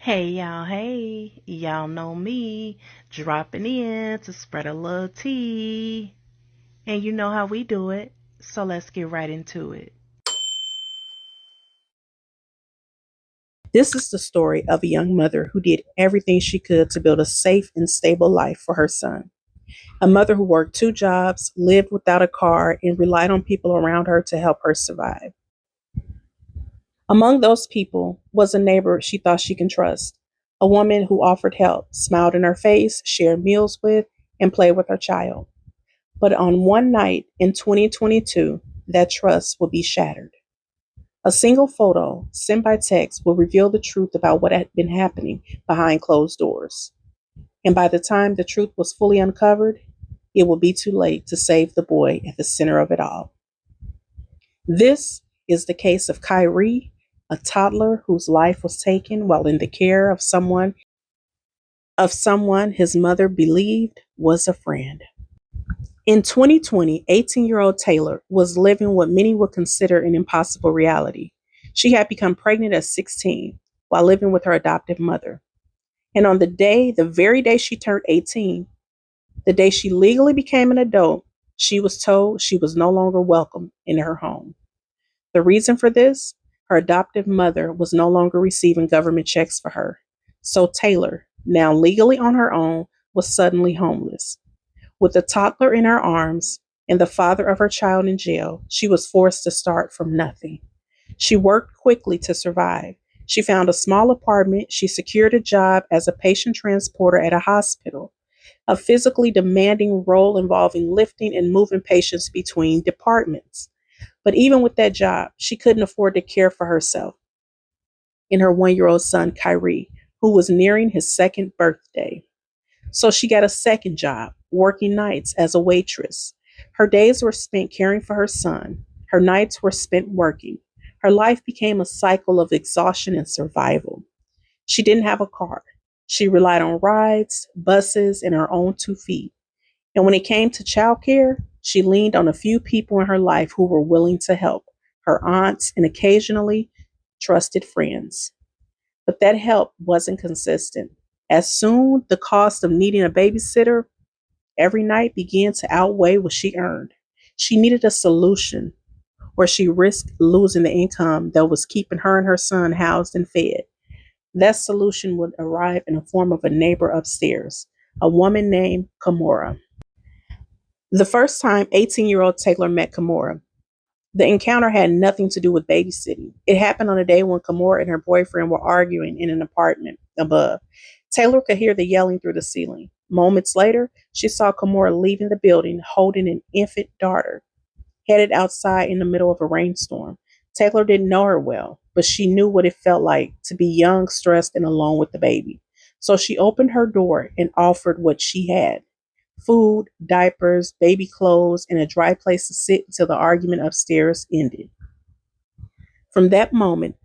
Hey, y'all know me, dropping in to spread a little tea. And you know how we do it, so let's get right into it. This is the story of a young mother who did everything she could to build a safe and stable life for her son. A mother who worked two jobs, lived without a car, and relied on people around her to help her survive. Among those people was a neighbor she thought she can trust, a woman who offered help, smiled in her face, shared meals with, and played with her child. But on one night in 2022, that trust would be shattered. A single photo sent by text will reveal the truth about what had been happening behind closed doors. And by the time the truth was fully uncovered, it would be too late to save the boy at the center of it all. This is the case of Kyrie, a toddler whose life was taken while in the care of someone his mother believed was a friend. In 2020, 18-year-old Taylor was living what many would consider an impossible reality. She had become pregnant at 16 while living with her adoptive mother. And on the very day she turned 18, the day she legally became an adult, she was told she was no longer welcome in her home. The reason for this? Her adoptive mother was no longer receiving government checks for her. So Taylor, now legally on her own, was suddenly homeless. With a toddler in her arms and the father of her child in jail, she was forced to start from nothing. She worked quickly to survive. She found a small apartment. She secured a job as a patient transporter at a hospital, a physically demanding role involving lifting and moving patients between departments. But even with that job, she couldn't afford to care for herself and her 1 year old son, Kyrie, who was nearing his second birthday. So she got a second job, working nights as a waitress. Her days were spent caring for her son. Her nights were spent working. Her life became a cycle of exhaustion and survival. She didn't have a car. She relied on rides, buses, and her own 2 feet. And when it came to childcare, she leaned on a few people in her life who were willing to help, her aunts and occasionally trusted friends. But that help wasn't consistent. As soon the cost of needing a babysitter every night began to outweigh what she earned. She needed a solution, or she risked losing the income that was keeping her and her son housed and fed. That solution would arrive in the form of a neighbor upstairs, a woman named Kamora. The first time 18-year-old Taylor met Kamora, the encounter had nothing to do with babysitting. It happened on a day when Kamora and her boyfriend were arguing in an apartment above. Taylor could hear the yelling through the ceiling. Moments later, she saw Kamora leaving the building holding an infant daughter, headed outside in the middle of a rainstorm. Taylor didn't know her well, but she knew what it felt like to be young, stressed, and alone with the baby. So she opened her door and offered what she had: food, diapers, baby clothes, and a dry place to sit until the argument upstairs ended. From that moment,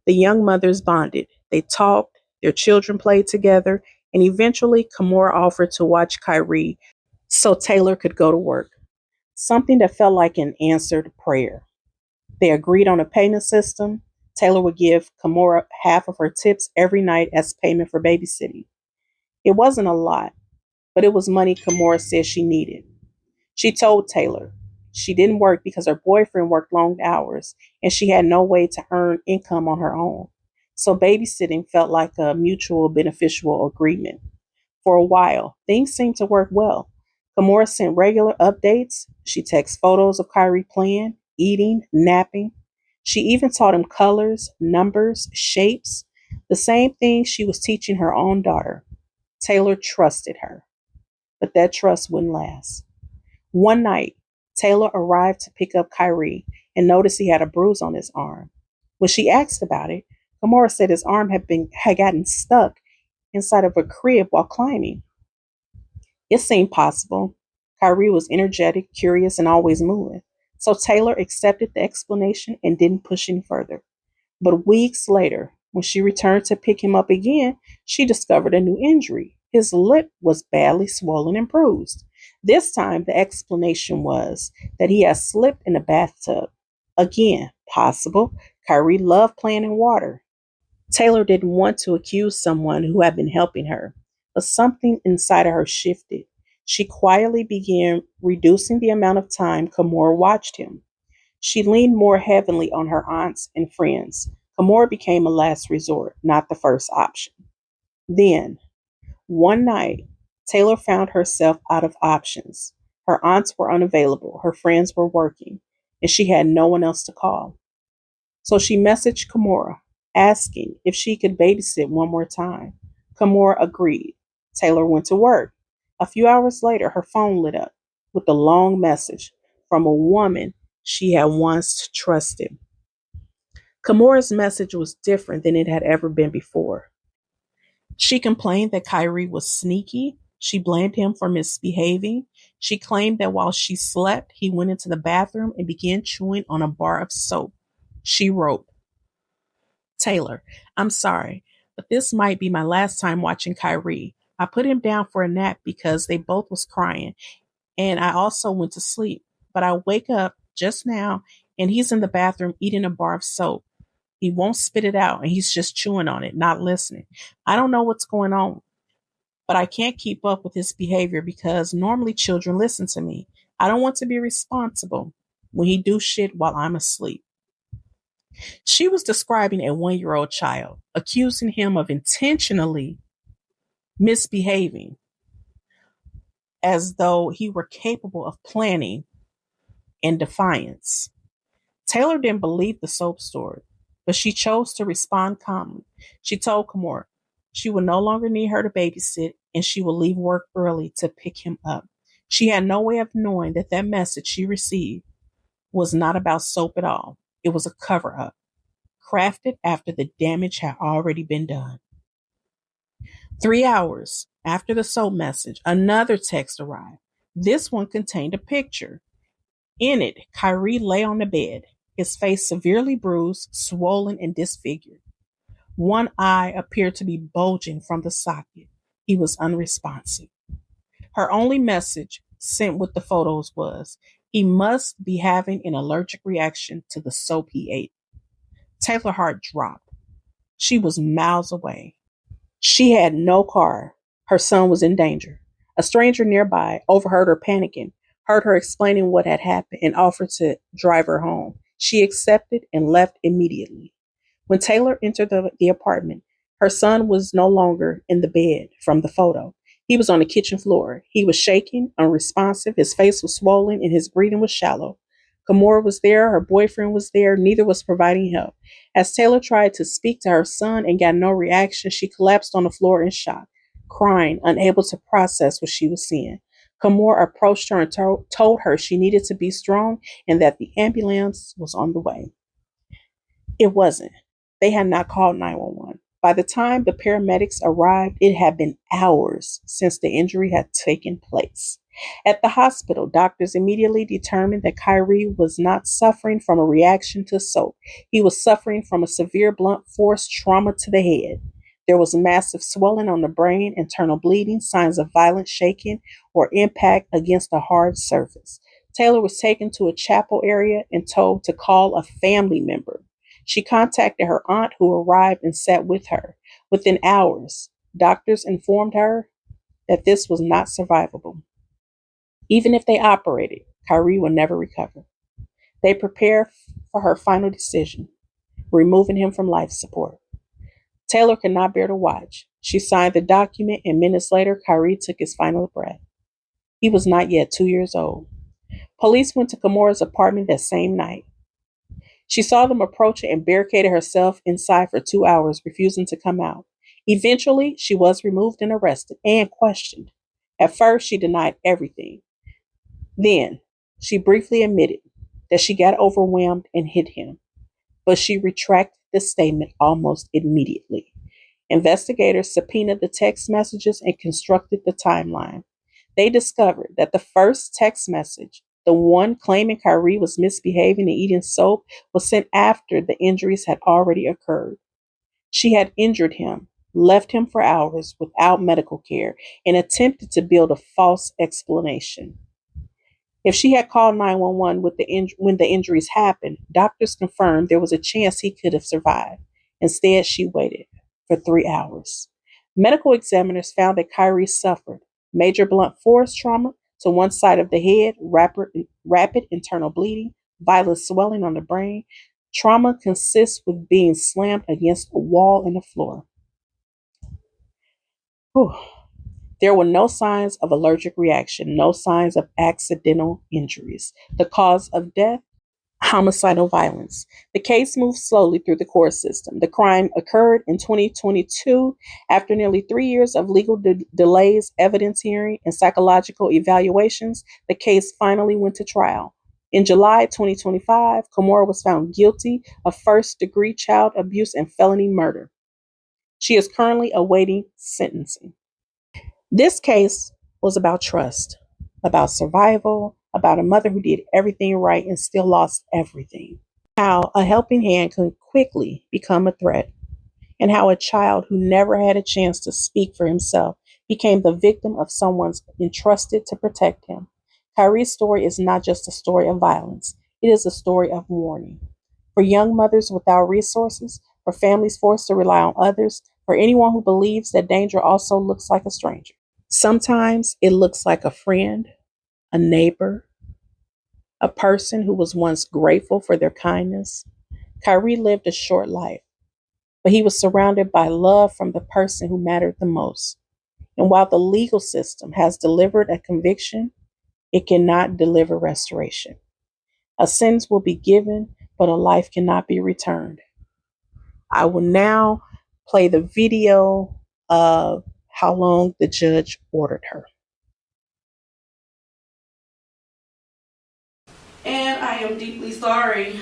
the young mothers bonded. They talked, their children played together, and eventually Kamora offered to watch Kyrie so Taylor could go to work, something that felt like an answered prayer. They agreed on a payment system. Taylor would give Kamora half of her tips every night as payment for babysitting. It wasn't a lot, but it was money Kamora said she needed. She told Taylor she didn't work because her boyfriend worked long hours and she had no way to earn income on her own. So babysitting felt like a mutual beneficial agreement. For a while, things seemed to work well. Kamora sent regular updates. She texted photos of Kyrie playing, eating, napping. She even taught him colors, numbers, shapes, the same thing she was teaching her own daughter. Taylor trusted her, but that trust wouldn't last. One night, Taylor arrived to pick up Kyrie and noticed he had a bruise on his arm. When she asked about it, Kamora said his arm had gotten stuck inside of a crib while climbing. It seemed possible. Kyrie was energetic, curious, and always moving. So Taylor accepted the explanation and didn't push any further. But weeks later, when she returned to pick him up again, she discovered a new injury. His lip was badly swollen and bruised. This time, the explanation was that he had slipped in a bathtub. Again, possible. Kyrie loved playing in water. Taylor didn't want to accuse someone who had been helping her, but something inside of her shifted. She quietly began reducing the amount of time Kamora watched him. She leaned more heavily on her aunts and friends. Kamora became a last resort, not the first option. Then, one night, Taylor found herself out of options. Her aunts were unavailable, her friends were working, and she had no one else to call. So she messaged Kamora, asking if she could babysit one more time. Kamora agreed. Taylor went to work. A few hours later, her phone lit up with a long message from a woman she had once trusted. Kamora's message was different than it had ever been before. She complained that Kyrie was sneaky. She blamed him for misbehaving. She claimed that while she slept, he went into the bathroom and began chewing on a bar of soap. She wrote, Taylor, I'm sorry, but this might be my last time watching Kyrie. I put him down for a nap because they both was crying, and I also went to sleep. But I wake up just now, and he's in the bathroom eating a bar of soap. He won't spit it out, and he's just chewing on it, not listening. I don't know what's going on, but I can't keep up with his behavior because normally children listen to me. I don't want to be responsible when he do shit while I'm asleep. She was describing a 1-year-old child, accusing him of intentionally misbehaving as though he were capable of planning in defiance. Taylor didn't believe the soap story, but she chose to respond calmly. She told Kamora she would no longer need her to babysit and she would leave work early to pick him up. She had no way of knowing that that message she received was not about soap at all. It was a cover up, crafted after the damage had already been done. 3 hours after the soap message, another text arrived. This one contained a picture. In it, Kyrie lay on the bed, his face severely bruised, swollen, and disfigured. One eye appeared to be bulging from the socket. He was unresponsive. Her only message sent with the photos was, he must be having an allergic reaction to the soap he ate. Taylor's heart dropped. She was miles away. She had no car. Her son was in danger. A stranger nearby overheard her panicking, heard her explaining what had happened, and offered to drive her home. She accepted and left immediately. When Taylor entered the apartment, her son was no longer in the bed from the photo. He was on the kitchen floor. He was shaking, unresponsive, his face was swollen, and his breathing was shallow. Kamora was there, her boyfriend was there, neither was providing help. As Taylor tried to speak to her son and got no reaction, she collapsed on the floor in shock, crying, unable to process what she was seeing. Kamora approached her and told her she needed to be strong and that the ambulance was on the way. It wasn't. They had not called 911. By the time the paramedics arrived, it had been hours since the injury had taken place. At the hospital, doctors immediately determined that Kyrie was not suffering from a reaction to soap. He was suffering from a severe blunt force trauma to the head. There was massive swelling on the brain, internal bleeding, signs of violent shaking or impact against a hard surface. Taylor was taken to a chapel area and told to call a family member. She contacted her aunt, who arrived and sat with her. Within hours, doctors informed her that this was not survivable. Even if they operated, Kyrie would never recover. They prepared for her final decision, removing him from life support. Taylor could not bear to watch. She signed the document, and minutes later, Kyrie took his final breath. He was not yet 2 years old. Police went to Kamora's apartment that same night. She saw them approaching and barricaded herself inside for 2 hours, refusing to come out. Eventually, she was removed and arrested and questioned. At first, she denied everything. Then, she briefly admitted that she got overwhelmed and hit him, but she retracted the statement almost immediately. Investigators subpoenaed the text messages and constructed the timeline. They discovered that the first text message, the one claiming Kyrie was misbehaving and eating soap, was sent after the injuries had already occurred. She had injured him, left him for hours without medical care, and attempted to build a false explanation. If she had called 911 when the injuries happened, doctors confirmed there was a chance he could have survived. Instead, she waited for 3 hours. Medical examiners found that Kyrie suffered major blunt force trauma to one side of the head, rapid internal bleeding, violent swelling on the brain. Trauma consists with being slammed against a wall and the floor. Whew. There were no signs of allergic reaction, no signs of accidental injuries. The cause of death, homicidal violence. The case moved slowly through the court system. The crime occurred in 2022 after nearly 3 years of legal delays, evidence hearing, and psychological evaluations. The case finally went to trial. In July 2025, Kimora was found guilty of first-degree child abuse and felony murder. She is currently awaiting sentencing. This case was about trust, about survival, about a mother who did everything right and still lost everything. How a helping hand can quickly become a threat, and how a child who never had a chance to speak for himself became the victim of someone entrusted to protect him. Kyrie's story is not just a story of violence, it is a story of warning. For young mothers without resources, for families forced to rely on others, for anyone who believes that danger also looks like a stranger. Sometimes it looks like a friend, a neighbor, a person who was once grateful for their kindness. Kyrie lived a short life, but he was surrounded by love from the person who mattered the most. And while the legal system has delivered a conviction, it cannot deliver restoration. A sentence will be given, but a life cannot be returned. I will now play the video of how long the judge ordered her. And I am deeply sorry.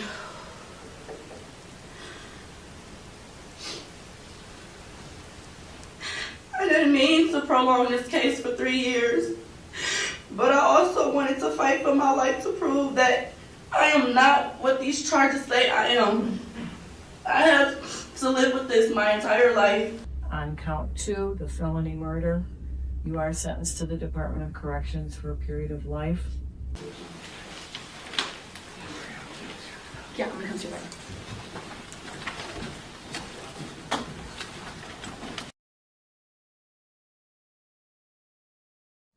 I didn't mean to prolong this case for 3 years, but I also wanted to fight for my life to prove that I am not what these charges say I am. I have to live with this my entire life. On count 2, the felony murder, you are sentenced to the Department of Corrections for a period of life. Yeah, I'm gonna come to you later.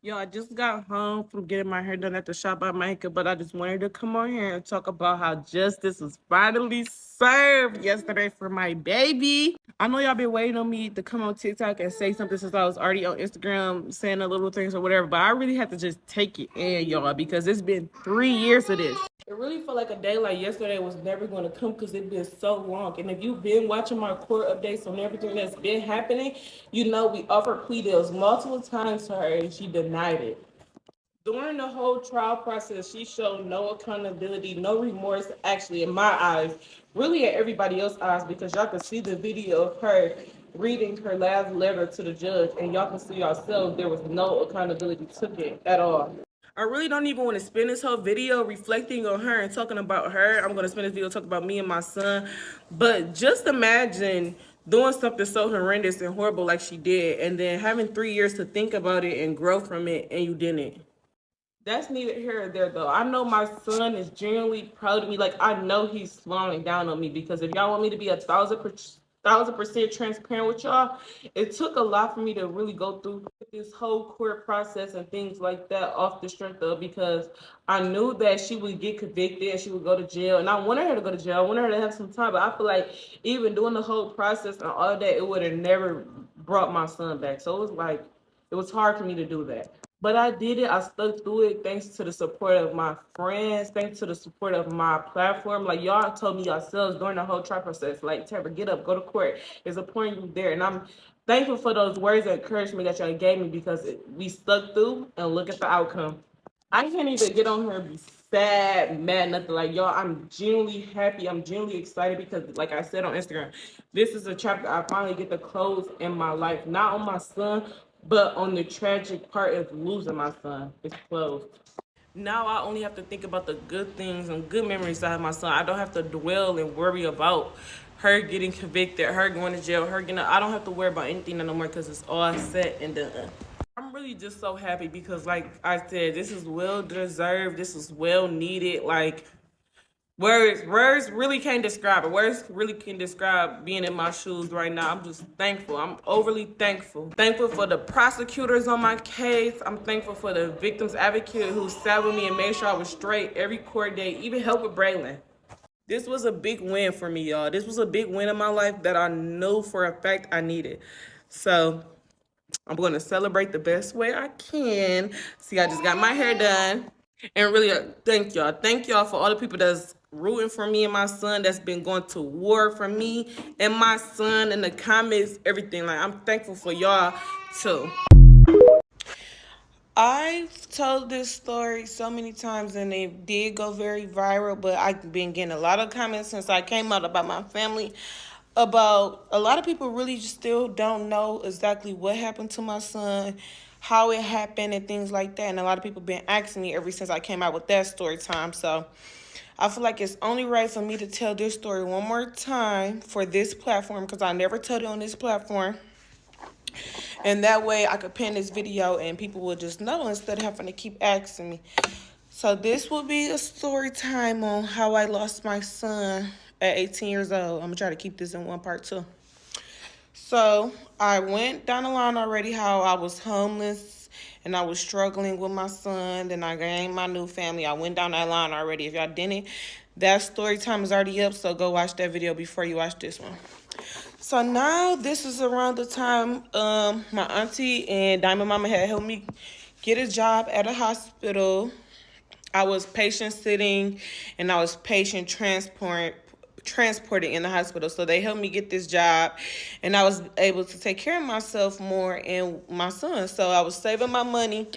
Yo, I just got home from getting my hair done at the shop by Micah, but I just wanted to come on here and talk about how justice was finally served yesterday for my baby. I know y'all been waiting on me to come on TikTok and say something since I was already on Instagram saying the little things or whatever, but I really had to just take it in, y'all, because it's been 3 years of this. It really felt like a day like yesterday was never going to come because it's been so long. And if you've been watching my court updates on everything that's been happening, you know we offered plea deals multiple times to her and she denied it. During the whole trial process, she showed no accountability, no remorse, actually, in my eyes, really at everybody else's eyes, because y'all can see the video of her reading her last letter to the judge, and y'all can see yourselves there was no accountability took it at all. I really don't even want to spend this whole video reflecting on her and talking about her. I'm going to spend this video talking about me and my son. But just imagine doing something so horrendous and horrible like she did, and then having 3 years to think about it and grow from it, and you didn't. That's neither here or there, though. I know my son is genuinely proud of me. Like, I know he's slowing down on me, because if y'all want me to be 1,000% transparent with y'all, it took a lot for me to really go through this whole court process and things like that off the strength of, because I knew that she would get convicted and she would go to jail, and I wanted her to go to jail. I wanted her to have some time, but I feel like even doing the whole process and all that, it would have never brought my son back. So it was hard for me to do that. But I did it. I stuck through it thanks to the support of my friends, thanks to the support of my platform. Like, y'all told me yourselves during the whole trial process, like, Tabor, get up, go to court. It's a point you there. And I'm thankful for those words of encouragement that y'all gave me, because we stuck through and look at the outcome. I can't even get on here and be sad, mad, nothing. Like, y'all, I'm genuinely happy. I'm genuinely excited because, like I said on Instagram, this is a chapter I finally get to close in my life. Not on my son, but on the tragic part of losing my son. It's closed. Now I only have to think about the good things and good memories I have my son. I don't have to dwell and worry about her getting convicted, her going to jail, her getting. I don't have to worry about anything no more because it's all set and done. I'm really just so happy because, like I said, this is well deserved. This is well needed. Like, Words really can't describe it. Words really can describe being in my shoes right now. I'm just thankful. I'm overly thankful. Thankful for the prosecutors on my case. I'm thankful for the victim's advocate who sat with me and made sure I was straight every court day, even helped with Braylon. This was a big win for me, y'all. This was a big win in my life that I know for a fact I needed. So I'm going to celebrate the best way I can. See, I just got my hair done. And really, thank y'all. Thank y'all for all the people that's rooting for me and my son, that's been going to war for me and my son in the comments, everything. Like, I'm thankful for y'all, too. I've told this story so many times and it did go very viral, but I've been getting a lot of comments since I came out about my family. About a lot of people really still don't know exactly what happened to my son, how it happened, and things like that. And a lot of people been asking me ever since I came out with that story time. So I feel like it's only right for me to tell this story one more time for this platform, because I never told it on this platform. And that way I could pin this video and people will just know instead of having to keep asking me. So this will be a story time on how I lost my son at 18 years old. I'm gonna try to keep this in one part too. So I went down the line already how I was homeless and I was struggling with my son. Then I gained my new family. I went down that line already. If y'all didn't, that story time is already up. So go watch that video before you watch this one. So now this is around the time my auntie and Diamond Mama had helped me get a job at a hospital. I was patient sitting and I was patient transporting in the hospital. So they helped me get this job and I was able to take care of myself more and my son. So I was saving my money,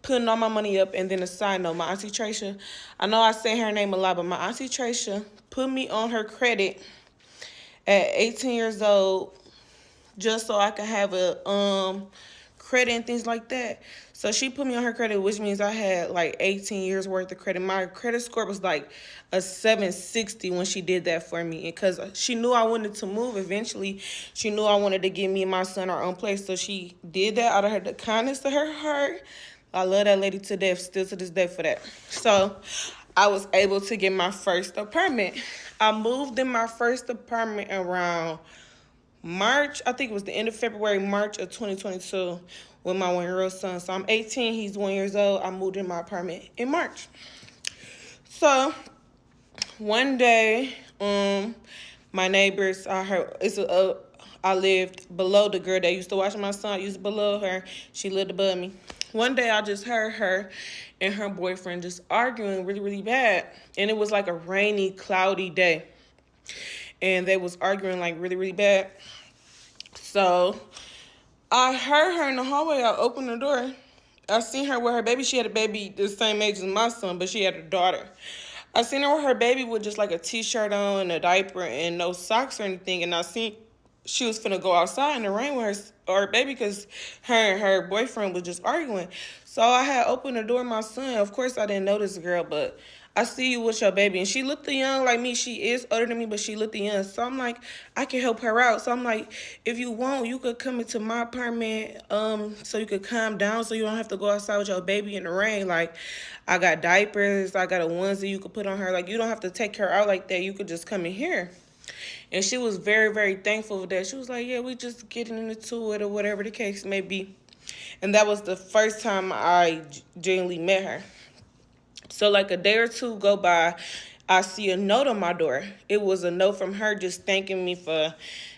putting all my money up. And then a side note, my auntie Tracia, I know I say her name a lot, but my auntie Tracia put me on her credit at 18 years old just so I could have a credit and things like that. So she put me on her credit, which means I had like 18 years worth of credit. My credit score was like a 760 when she did that for me, because she knew I wanted to move eventually. She knew I wanted to give me and my son our own place, so she did that out of the kindness of her heart. I love that lady to death, still to this day for that. So I was able to get my first apartment. I moved in my first apartment around March, I think it was the end of February, March of 2022 with my 1-year-old son. So I'm 18, he's 1 year old. I moved in my apartment in March. So one day, my neighbors, I lived below the girl that used to watch my son. I used below her. She lived above me. One day I just heard her and her boyfriend just arguing really, really bad. And it was like a rainy, cloudy day. And they was arguing like really, really bad. So I heard her in the hallway. I opened the door. I seen her with her baby. She had a baby the same age as my son, but she had a daughter. I seen her with her baby with just like a t-shirt on and a diaper and no socks or anything. And I seen she was finna go outside in the rain with her baby because her and her boyfriend was just arguing. So I had opened the door to my son. Of course, I didn't know this girl, but I see you with your baby. And she looked young like me. She is older than me, but she looked young. So I'm like, I can help her out. So I'm like, if you want, you could come into my apartment so you could calm down so you don't have to go outside with your baby in the rain. Like, I got diapers. I got a onesie you could put on her. Like, you don't have to take her out like that. You could just come in here. And she was very, very thankful for that. She was like, yeah, we just getting into it or whatever the case may be. And that was the first time I genuinely met her. So like a day or two go by, I see a note on my door. It was a note from her just thanking me for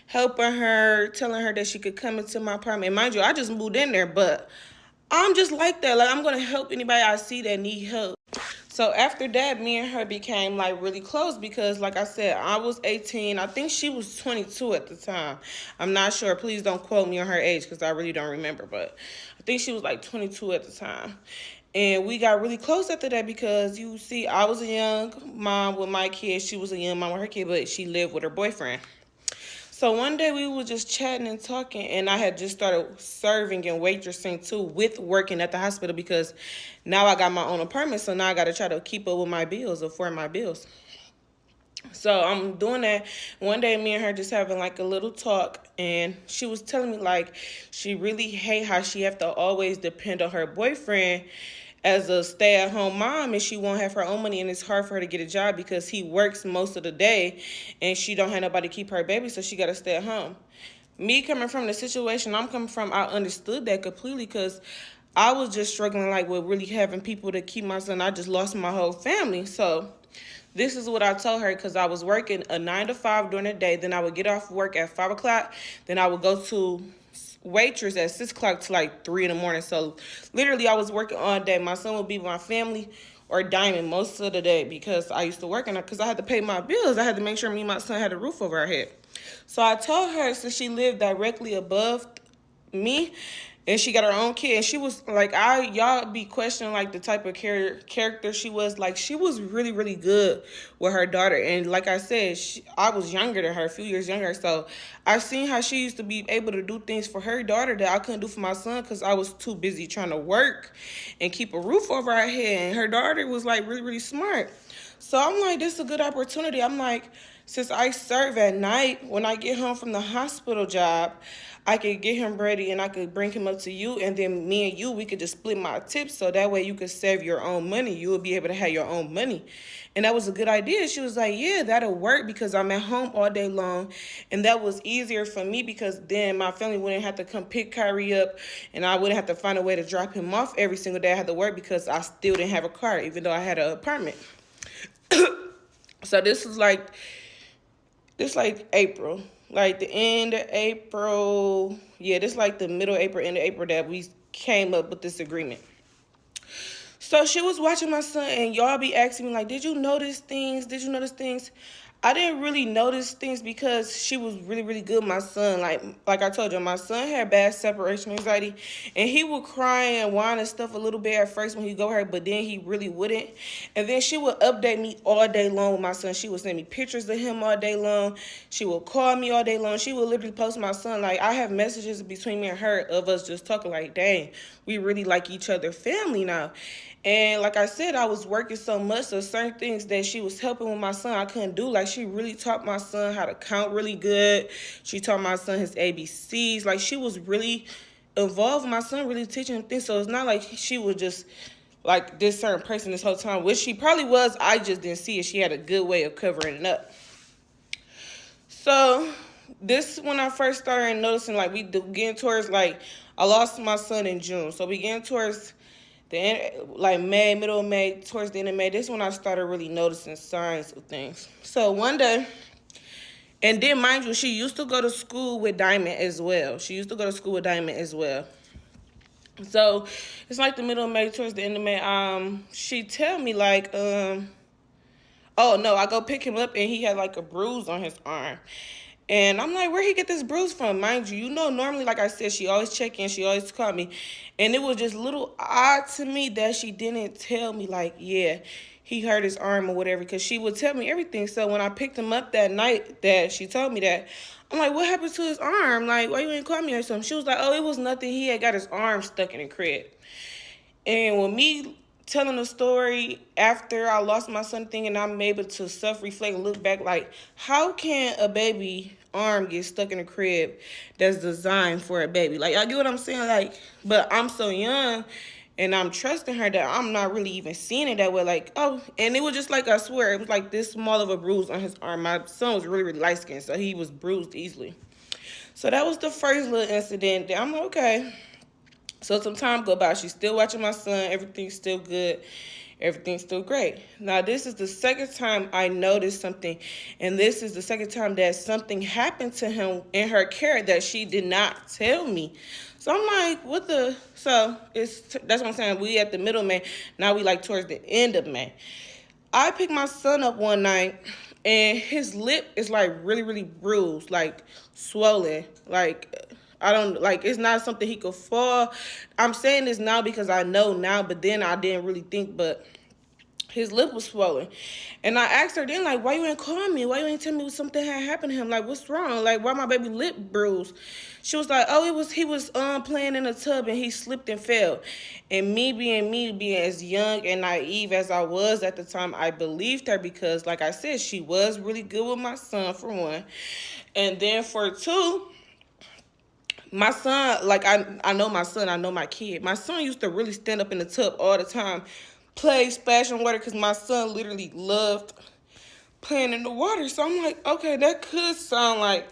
helping her, telling her that she could come into my apartment. And mind you, I just moved in there, but I'm just like that. Like, I'm going to help anybody I see that need help. So after that, me and her became like really close because like I said, I was 18. I think she was 22 at the time. I'm not sure. Please don't quote me on her age because I really don't remember. But I think she was like 22 at the time. And we got really close after that because you see, I was a young mom with my kids. She was a young mom with her kid, but she lived with her boyfriend. So one day we were just chatting and talking, and I had just started serving and waitressing too with working at the hospital because now I got my own apartment, so now I got to try to keep up with my bills, afford my bills. So I'm doing that. One day me and her just having like a little talk, and she was telling me like she really hate how she have to always depend on her boyfriend as a stay-at-home mom, and she won't have her own money, and it's hard for her to get a job because he works most of the day and she don't have nobody to keep her baby, so she got to stay at home. Me coming from the situation I'm coming from, I understood that completely because I was just struggling like with really having people to keep my son. I just lost my whole family. So this is what I told her, because I was working a 9 to 5 during the day. Then I would get off work at 5 o'clock. Then I would go to waitress at 6 o'clock to like 3 in the morning. So literally I was working all day. My son would be with my family or Diamond most of the day because I used to work, and because I had to pay my bills, I had to make sure me and my son had a roof over our head. So I told her, since she lived directly above me and she got her own kid, and she was like, y'all be questioning like the type of character she was. Like, she was really, really good with her daughter. And like I said, I was younger than her, a few years younger. So I seen how she used to be able to do things for her daughter that I couldn't do for my son because I was too busy trying to work and keep a roof over our head. And her daughter was like really, really smart. So I'm like, this is a good opportunity. I'm like, since I serve at night, when I get home from the hospital job, I could get him ready and I could bring him up to you, and then me and you, we could just split my tips, so that way you could save your own money. You would be able to have your own money. And that was a good idea. She was like, yeah, that'll work because I'm at home all day long. And that was easier for me because then my family wouldn't have to come pick Kyrie up, and I wouldn't have to find a way to drop him off every single day I had to work because I still didn't have a car, even though I had an apartment. So this is like April, like the end of April. Yeah, this like the middle of April, end of April that we came up with this agreement. So she was watching my son, and y'all be asking me like, did you notice things? Did you notice things? I didn't really notice things because she was really, really good with my son. Like I told you, my son had bad separation anxiety, and he would cry and whine and stuff a little bit at first when he go her, but then he really wouldn't. And then she would update me all day long with my son. She would send me pictures of him all day long. She would call me all day long. She would literally post my son. Like, I have messages between me and her of us just talking like, dang, we really like each other family now. And like I said, I was working so much, so certain things that she was helping with my son I couldn't do. Like, she really taught my son how to count really good. She taught my son his ABCs. Like, she was really involved with my son, really teaching him things. So it's not like she was just like this certain person this whole time, which she probably was. I just didn't see it. She had a good way of covering it up. So this when I first started noticing, like, we getting towards, like, I lost my son in June. So we getting towards the end, like May, middle of May, towards the end of May. This is when I started really noticing signs of things. So one day, and then mind you, she used to go to school with Diamond as well. So it's like the middle of May, towards the end of May. She tell me like, oh no, I go pick him up and he had like a bruise on his arm. And I'm like, where he get this bruise from? Mind you, normally, like I said, she always check in, she always call me. And it was just a little odd to me that she didn't tell me, like, yeah, he hurt his arm or whatever, because she would tell me everything. So when I picked him up that night that she told me that, I'm like, what happened to his arm? Like, why you ain't call me or something? She was like, oh, it was nothing. He had got his arm stuck in the crib. And with me telling the story after I lost my son thing, and I'm able to self-reflect and look back, like, how can a baby arm get stuck in a crib that's designed for a baby? Like, I get what I'm saying? Like, but I'm so young and I'm trusting her that I'm not really even seeing it that way. Like, oh, and it was just like, I swear, it was like this small of a bruise on his arm. My son was really, really light-skinned, so he was bruised easily. So that was the first little incident. I'm like, okay. So some time go by. She's still watching my son. Everything's still good. Everything's still great. Now, this is the second time I noticed something. And this is the second time that something happened to him in her care that she did not tell me. So I'm like, what the? So that's what I'm saying. We at the middle of May. Now we like towards the end of May. I picked my son up one night, and his lip is like really, really bruised, like swollen, like, I don't, like, it's not something he could fall. I'm saying this now because I know now, but then I didn't really think, but his lip was swollen. And I asked her then, like, why you ain't call me? Why you ain't tell me something had happened to him? Like, what's wrong? Like, why my baby lip bruised? She was like, oh, he was playing in a tub and he slipped and fell. And me being as young and naive as I was at the time, I believed her because, like I said, she was really good with my son, for one. And then for two, my son, like I know my son, I know my kid. My son used to really stand up in the tub all the time, play, splash in water, because my son literally loved playing in the water. So I'm like, okay, that could sound like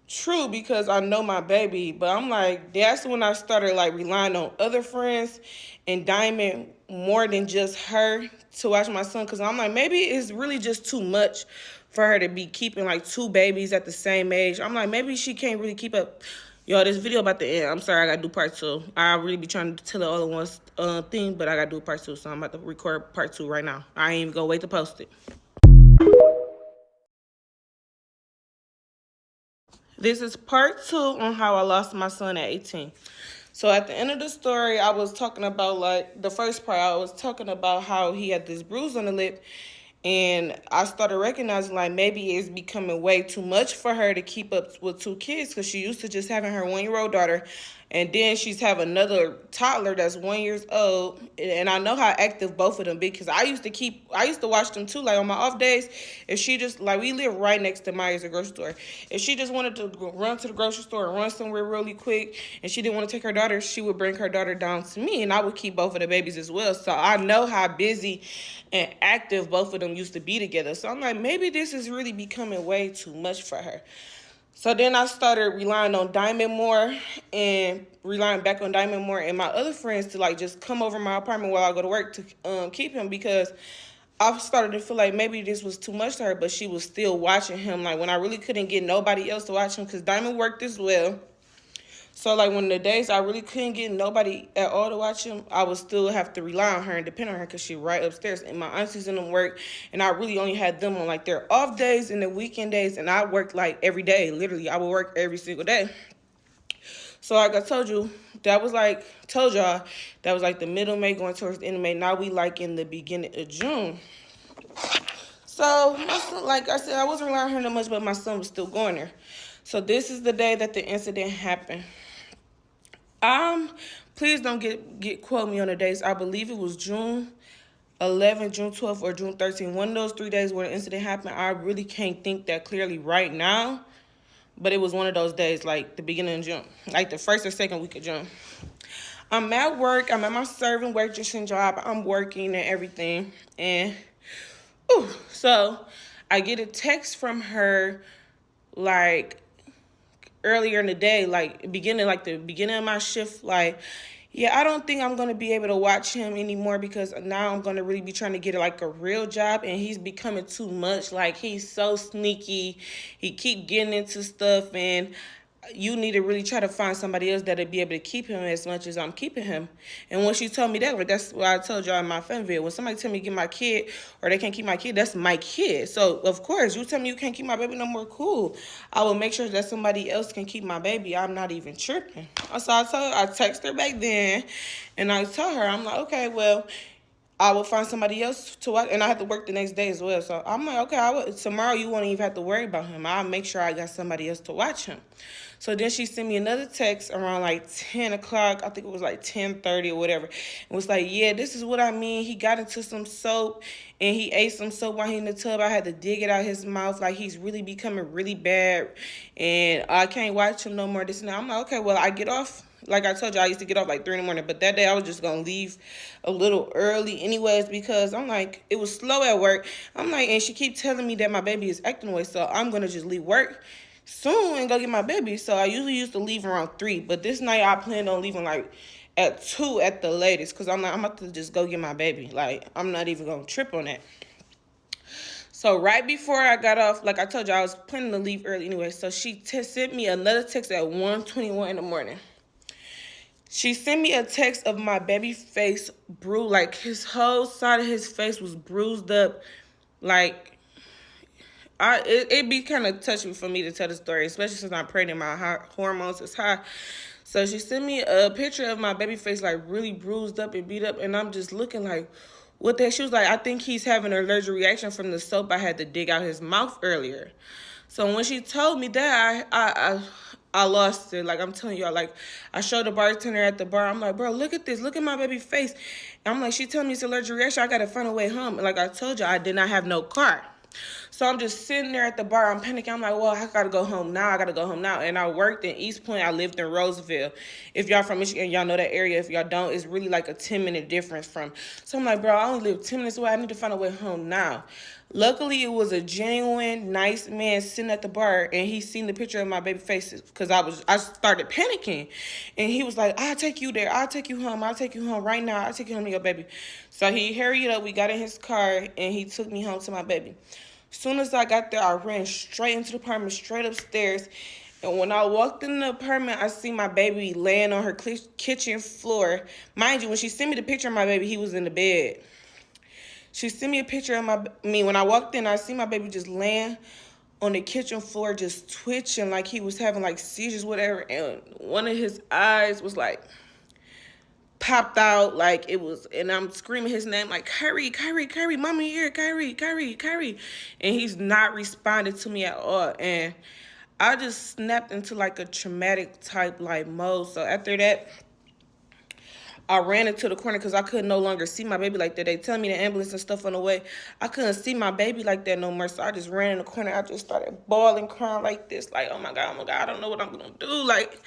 true because I know my baby. But I'm like, that's when I started like relying on other friends and Diamond more than just her to watch my son. Because I'm like, maybe it's really just too much for her to be keeping like two babies at the same age. I'm like, maybe she can't really keep up. Yo, this video about to end. I'm sorry, I gotta do part 2. I really be trying to tell it all at once thing, but I gotta do part 2, so I'm about to record part 2 right now. I ain't even gonna wait to post it. This is part 2 on how I lost my son at 18. So at the end of the story, I was talking about, like, the first part, I was talking about how he had this bruise on the lip. And I started recognizing, like, maybe it's becoming way too much for her to keep up with 2 kids, because she used to just having her 1-year-old daughter. And then she's having another toddler that's 1 year old. And I know how active both of them be, because I used to watch them too. Like on my off days, if she just, like, we live right next to Myers, the grocery store. If she just wanted to run to the grocery store and run somewhere really quick, and she didn't want to take her daughter, she would bring her daughter down to me, and I would keep both of the babies as well. So I know how busy and active both of them used to be together. So I'm like, maybe this is really becoming way too much for her. So then I started relying on Diamond more and relying back on Diamond more and my other friends to, like, just come over my apartment while I go to work to keep him, because I started to feel like maybe this was too much to her, but she was still watching him, like, when I really couldn't get nobody else to watch him, because Diamond worked as well. So, like, when the days I really couldn't get nobody at all to watch him, I would still have to rely on her and depend on her, because she right upstairs. And my aunties in them work, and I really only had them on, like, their off days and the weekend days, and I worked, like, every day. Literally, I would work every single day. So, like I told you, that was, like, that was, like, the middle of May going towards the end of May. Now we, like, in the beginning of June. So, my son, like I said, I wasn't relying on her no much, but my son was still going there. So, this is the day that the incident happened. Please don't get quote me on the dates. I believe it was June 11th, June 12th, or June 13th. One of those 3 days where the incident happened. I really can't think that clearly right now, but it was one of those days, like the beginning of June, like the first or second week of June. I'm at work. I'm at my serving waitressing job. I'm working and everything, and so I get a text from her, like, earlier in the day, like the beginning of my shift, like, yeah, I don't think I'm going to be able to watch him anymore, because now I'm going to really be trying to get like a real job, and he's becoming too much. Like, he's so sneaky. He keep getting into stuff, and you need to really try to find somebody else that'll be able to keep him as much as I'm keeping him. And when she told me that, like, that's what I told y'all in my fan video. When somebody tell me to get my kid, or they can't keep my kid, that's my kid. So, of course, you tell me you can't keep my baby no more, cool. I will make sure that somebody else can keep my baby. I'm not even tripping. So I text her back then, and I tell her, I'm like, okay, well, I will find somebody else to watch, and I have to work the next day as well. So I'm like, okay, tomorrow you won't even have to worry about him. I'll make sure I got somebody else to watch him. So then she sent me another text around like 10 o'clock. I think it was like 10:30 or whatever. It was like, yeah, this is what I mean. He got into some soap, and he ate some soap while he in the tub. I had to dig it out his mouth. Like, he's really becoming really bad, and I can't watch him no more. This and that. I'm like, okay, well, I get off. Like I told you, I used to get off like 3 in the morning. But that day, I was just going to leave a little early anyways, because I'm like, it was slow at work. I'm like, and she keep telling me that my baby is acting away. So I'm going to just leave work soon and go get my baby. So I usually used to leave around 3. But this night, I planned on leaving like at 2 at the latest, because I'm like, I'm about to just go get my baby. Like, I'm not even going to trip on that. So right before I got off, like I told you, I was planning to leave early anyway. So she sent me another text at 1:21 in the morning. She sent me a text of my baby face bruised, like his whole side of his face was bruised up. Like, it'd be kind of touchy for me to tell the story, especially since I'm pregnant, my hormones is high. So she sent me a picture of my baby face, like, really bruised up and beat up, and I'm just looking like, what the heck? She was like, I think he's having an allergic reaction from the soap I had to dig out his mouth earlier. So when she told me that, I lost it. Like, I'm telling y'all, like, I showed the bartender at the bar. I'm like, bro, look at this. Look at my baby face. And I'm like, she telling me it's an allergic reaction. I got to find a way home. And like I told you, I did not have no car. So I'm just sitting there at the bar. I'm panicking. I'm like, well, I gotta go home now. I gotta go home now. And I worked in East Point. I lived in Roseville. If y'all from Michigan, y'all know that area. If y'all don't, it's really like a 10-minute difference from. So I'm like, bro, I only live 10 minutes away. I need to find a way home now. Luckily, it was a genuine, nice man sitting at the bar, and he seen the picture of my baby faces because I started panicking, and he was like, "I'll take you there. I'll take you home. I'll take you home right now. I'll take you home to your baby." So he hurried up. We got in his car, and he took me home to my baby. Soon as I got there, I ran straight into the apartment, straight upstairs. And when I walked in the apartment, I see my baby laying on her kitchen floor. Mind you, when she sent me the picture of my baby, he was in the bed. She sent me a picture of when I walked in, I see my baby just laying on the kitchen floor, just twitching like he was having like seizures, whatever. And one of his eyes was like popped out, like it was, and I'm screaming his name like, Kyrie, Kyrie, Kyrie, mommy here, Kyrie, Kyrie, Kyrie. And he's not responding to me at all. And I just snapped into like a traumatic type like mode. So after that, I ran into the corner because I could no longer see my baby like that. They tell me the ambulance and stuff on the way. I couldn't see my baby like that no more. So I just ran in the corner. I just started bawling, crying like this. Like, oh my God, I don't know what I'm going to do. Like,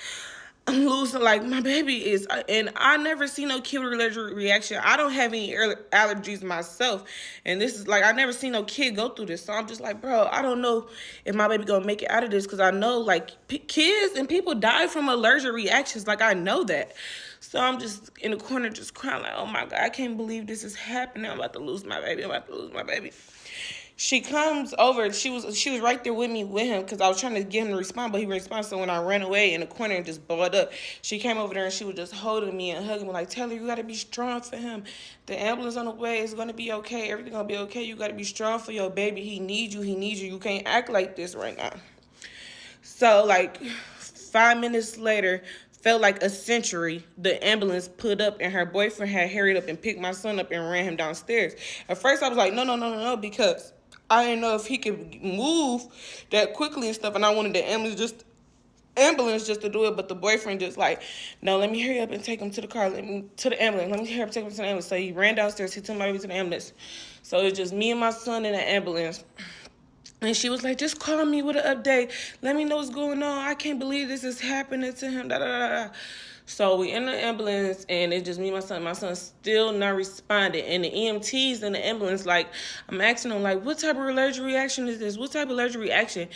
I'm losing, like, my baby is, and I never see no kid with allergic reaction. I don't have any allergies myself. And this is, like, I never seen no kid go through this. So I'm just like, bro, I don't know if my baby gonna make it out of this because I know, like, kids and people die from allergic reactions. Like, I know that. So I'm just in the corner just crying like, oh, my God, I can't believe this is happening. I'm about to lose my baby. I'm about to lose my baby. She comes over. She was right there with me with him because I was trying to get him to respond, but he didn't respond. So when I ran away in the corner and just balled up, she came over there and she was just holding me and hugging me like, Taylor, you got to be strong for him. The ambulance on the way is going to be okay. Everything going to be okay. You got to be strong for your baby. He needs you. He needs you. You can't act like this right now. So like 5 minutes later, felt like a century, the ambulance put up and her boyfriend had hurried up and picked my son up and ran him downstairs. At first I was like, no, because I didn't know if he could move that quickly and stuff, and I wanted the ambulance just to do it, but the boyfriend just like, no, let me hurry up and take him to the car, to the ambulance. Let me hurry up and take him to the ambulance. So he ran downstairs, he took my baby to the ambulance. So it's just me and my son in the ambulance. And she was like, just call me with an update. Let me know what's going on. I can't believe this is happening to him. Da, da, da, da. So we in the ambulance, and it's just me and my son. My son's still not responding. And the EMTs in the ambulance, like, I'm asking them, like, what type of allergic reaction is this? What type of allergic reaction?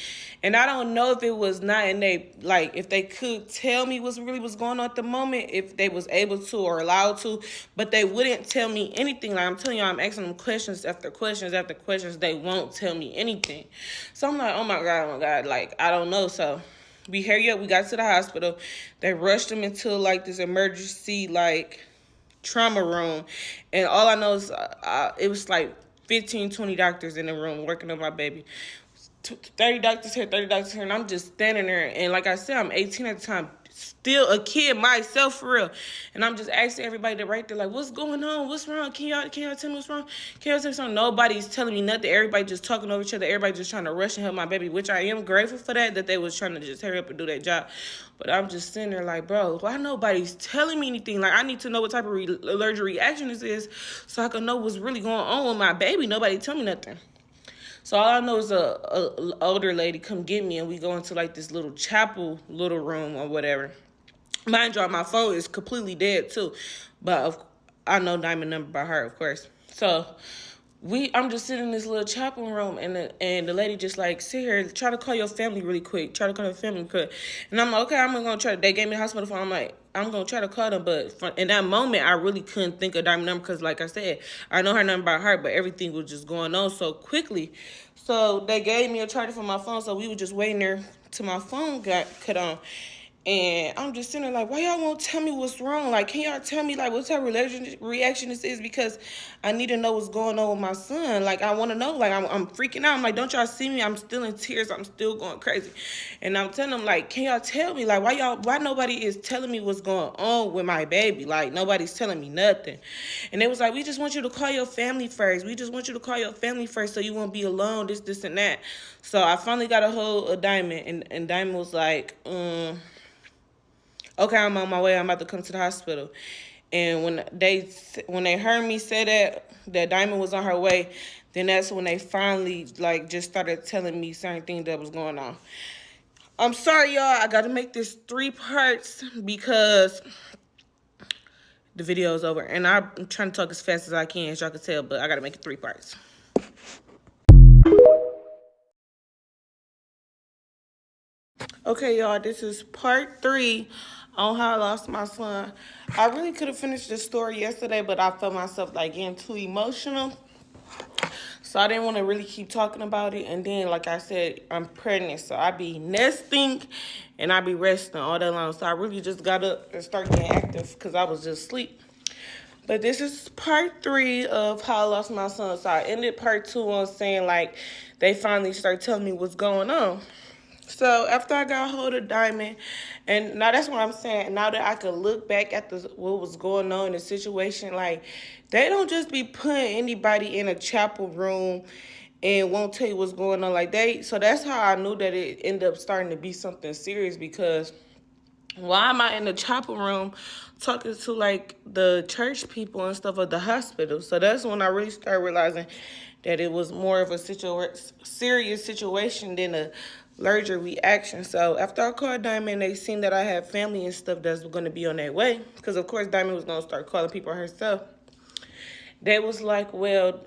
And I don't know if it was not, and they, like, if they could tell me what's really was going on at the moment, if they was able to or allowed to, but they wouldn't tell me anything. Like, I'm telling you, I'm asking them questions after questions after questions. They won't tell me anything. So I'm like, oh my God, like, I don't know. So we hurry up. We got to the hospital. They rushed him into like this emergency like trauma room, and all I know is it was like 15, 20 doctors in the room working on my baby. 30 doctors here, 30 doctors here, and I'm just standing there. And like I said, I'm 18 at the time, still a kid myself for real. And I'm just asking everybody to right there, like, what's going on? What's wrong? Can y'all tell me what's wrong? Can y'all tell me something? Nobody's telling me nothing. Everybody just talking over each other. Everybody just trying to rush and help my baby, which I am grateful for that they was trying to just hurry up and do that job. But I'm just sitting there like, bro, why nobody's telling me anything? Like, I need to know what type of allergic reaction this is so I can know what's really going on with my baby. Nobody tell me nothing. So all I know is a older lady come get me, and we go into like this little chapel, little room or whatever. Mind you, my phone is completely dead too, but I know Diamond number by heart, of course. So I'm just sitting in this little chapel room, and the lady just like, sit here, try to call your family really quick. Try to call your family quick. And I'm like, okay, I'm gonna try. They gave me the hospital phone. I'm like, I'm gonna try to call them, but in that moment, I really couldn't think of Diamond number because, like I said, I know her number by heart, but everything was just going on so quickly. So they gave me a charger for my phone, so we were just waiting there till my phone got cut on. And I'm just sitting there like, why y'all won't tell me what's wrong? Like, can y'all tell me, like, what type of reaction this is? Because I need to know what's going on with my son. Like, I want to know. Like, I'm freaking out. I'm like, don't y'all see me? I'm still in tears. I'm still going crazy. And I'm telling them, like, can y'all tell me? Like, why nobody is telling me what's going on with my baby? Like, nobody's telling me nothing. And they was like, we just want you to call your family first. We just want you to call your family first so you won't be alone, this, and that. So I finally got a hold of Diamond, and Diamond was like, okay, I'm on my way. I'm about to come to the hospital. And when they heard me say that Diamond was on her way, then that's when they finally like just started telling me certain things that was going on. I'm sorry, y'all. I gotta make this 3 parts because the video is over, and I'm trying to talk as fast as I can, as y'all can tell, but I gotta make it 3 parts. Okay, y'all, this is part 3 on how I lost my son. I really could have finished the story yesterday, but I felt myself like getting too emotional. So I didn't want to really keep talking about it. And then, like I said, I'm pregnant. So I be nesting and I be resting all day long. So I really just got up and start getting active because I was just asleep. But this is part 3 of how I lost my son. So I ended part 2 on saying, like, they finally started telling me what's going on. So after I got a hold of Diamond, and now that's what I'm saying, now that I could look back at what was going on in the situation, like, they don't just be putting anybody in a chapel room and won't tell you what's going on. Like, so that's how I knew that it ended up starting to be something serious, because why am I in the chapel room talking to, like, the church people and stuff at the hospital? So that's when I really started realizing that it was more of a serious situation than a allergic reaction. So after I called Diamond, they seen that I had family and stuff that's going to be on their way, because of course Diamond was going to start calling people herself. They was like, well,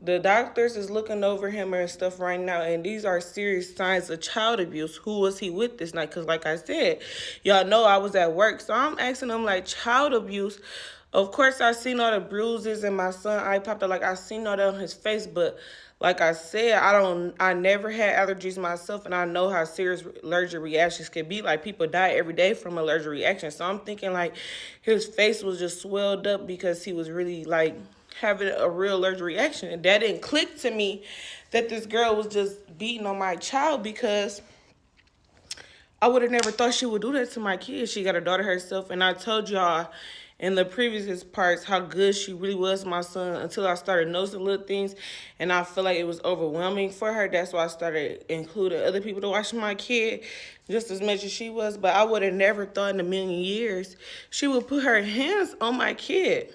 the doctors is looking over him and stuff right now, and these are serious signs of child abuse. Who was he with this night? Because like I said, y'all know I was at work. So I'm asking them, like, child abuse. Of course, I seen all the bruises and my son eye popped out. Like, I seen all that on his face. But like I said, I never had allergies myself, and I know how serious allergic reactions can be. Like, people die every day from allergic reactions. So I'm thinking, like, his face was just swelled up because he was really, like, having a real allergic reaction. And that didn't click to me that this girl was just beating on my child, because I would have never thought she would do that to my kid. She got a daughter herself, and I told y'all in the previous parts how good she really was to my son, until I started noticing little things, and I feel like it was overwhelming for her. That's why I started including other people to watch my kid just as much as she was. But I would have never thought in a million years she would put her hands on my kid.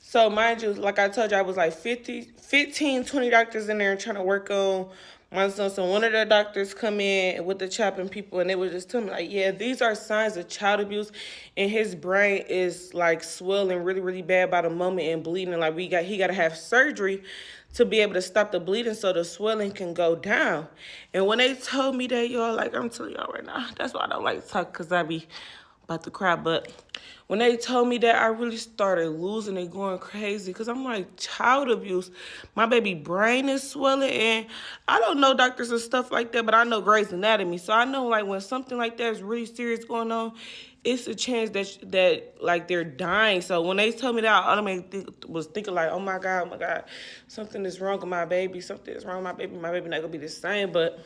So mind you, like I told you, I was like 15, 20 doctors in there trying to work on my son. So one of the doctors come in with the chaplain people, and they would just tell me, like, yeah, these are signs of child abuse, and his brain is like swelling really, really bad by the moment and bleeding. Like, he got to have surgery to be able to stop the bleeding so the swelling can go down. And when they told me that, y'all, like, I'm telling y'all right now, that's why I don't like to talk, because I be about to cry. But when they told me that, I really started losing it, going crazy, because I'm like, child abuse. My baby brain is swelling, and I don't know doctors and stuff like that, but I know Grey's Anatomy. So I know, like, when something like that is really serious going on, it's a chance that like, they're dying. So when they told me that, I automatically was thinking, like, oh my God, something is wrong with my baby. Something is wrong with my baby. My baby not going to be the same. But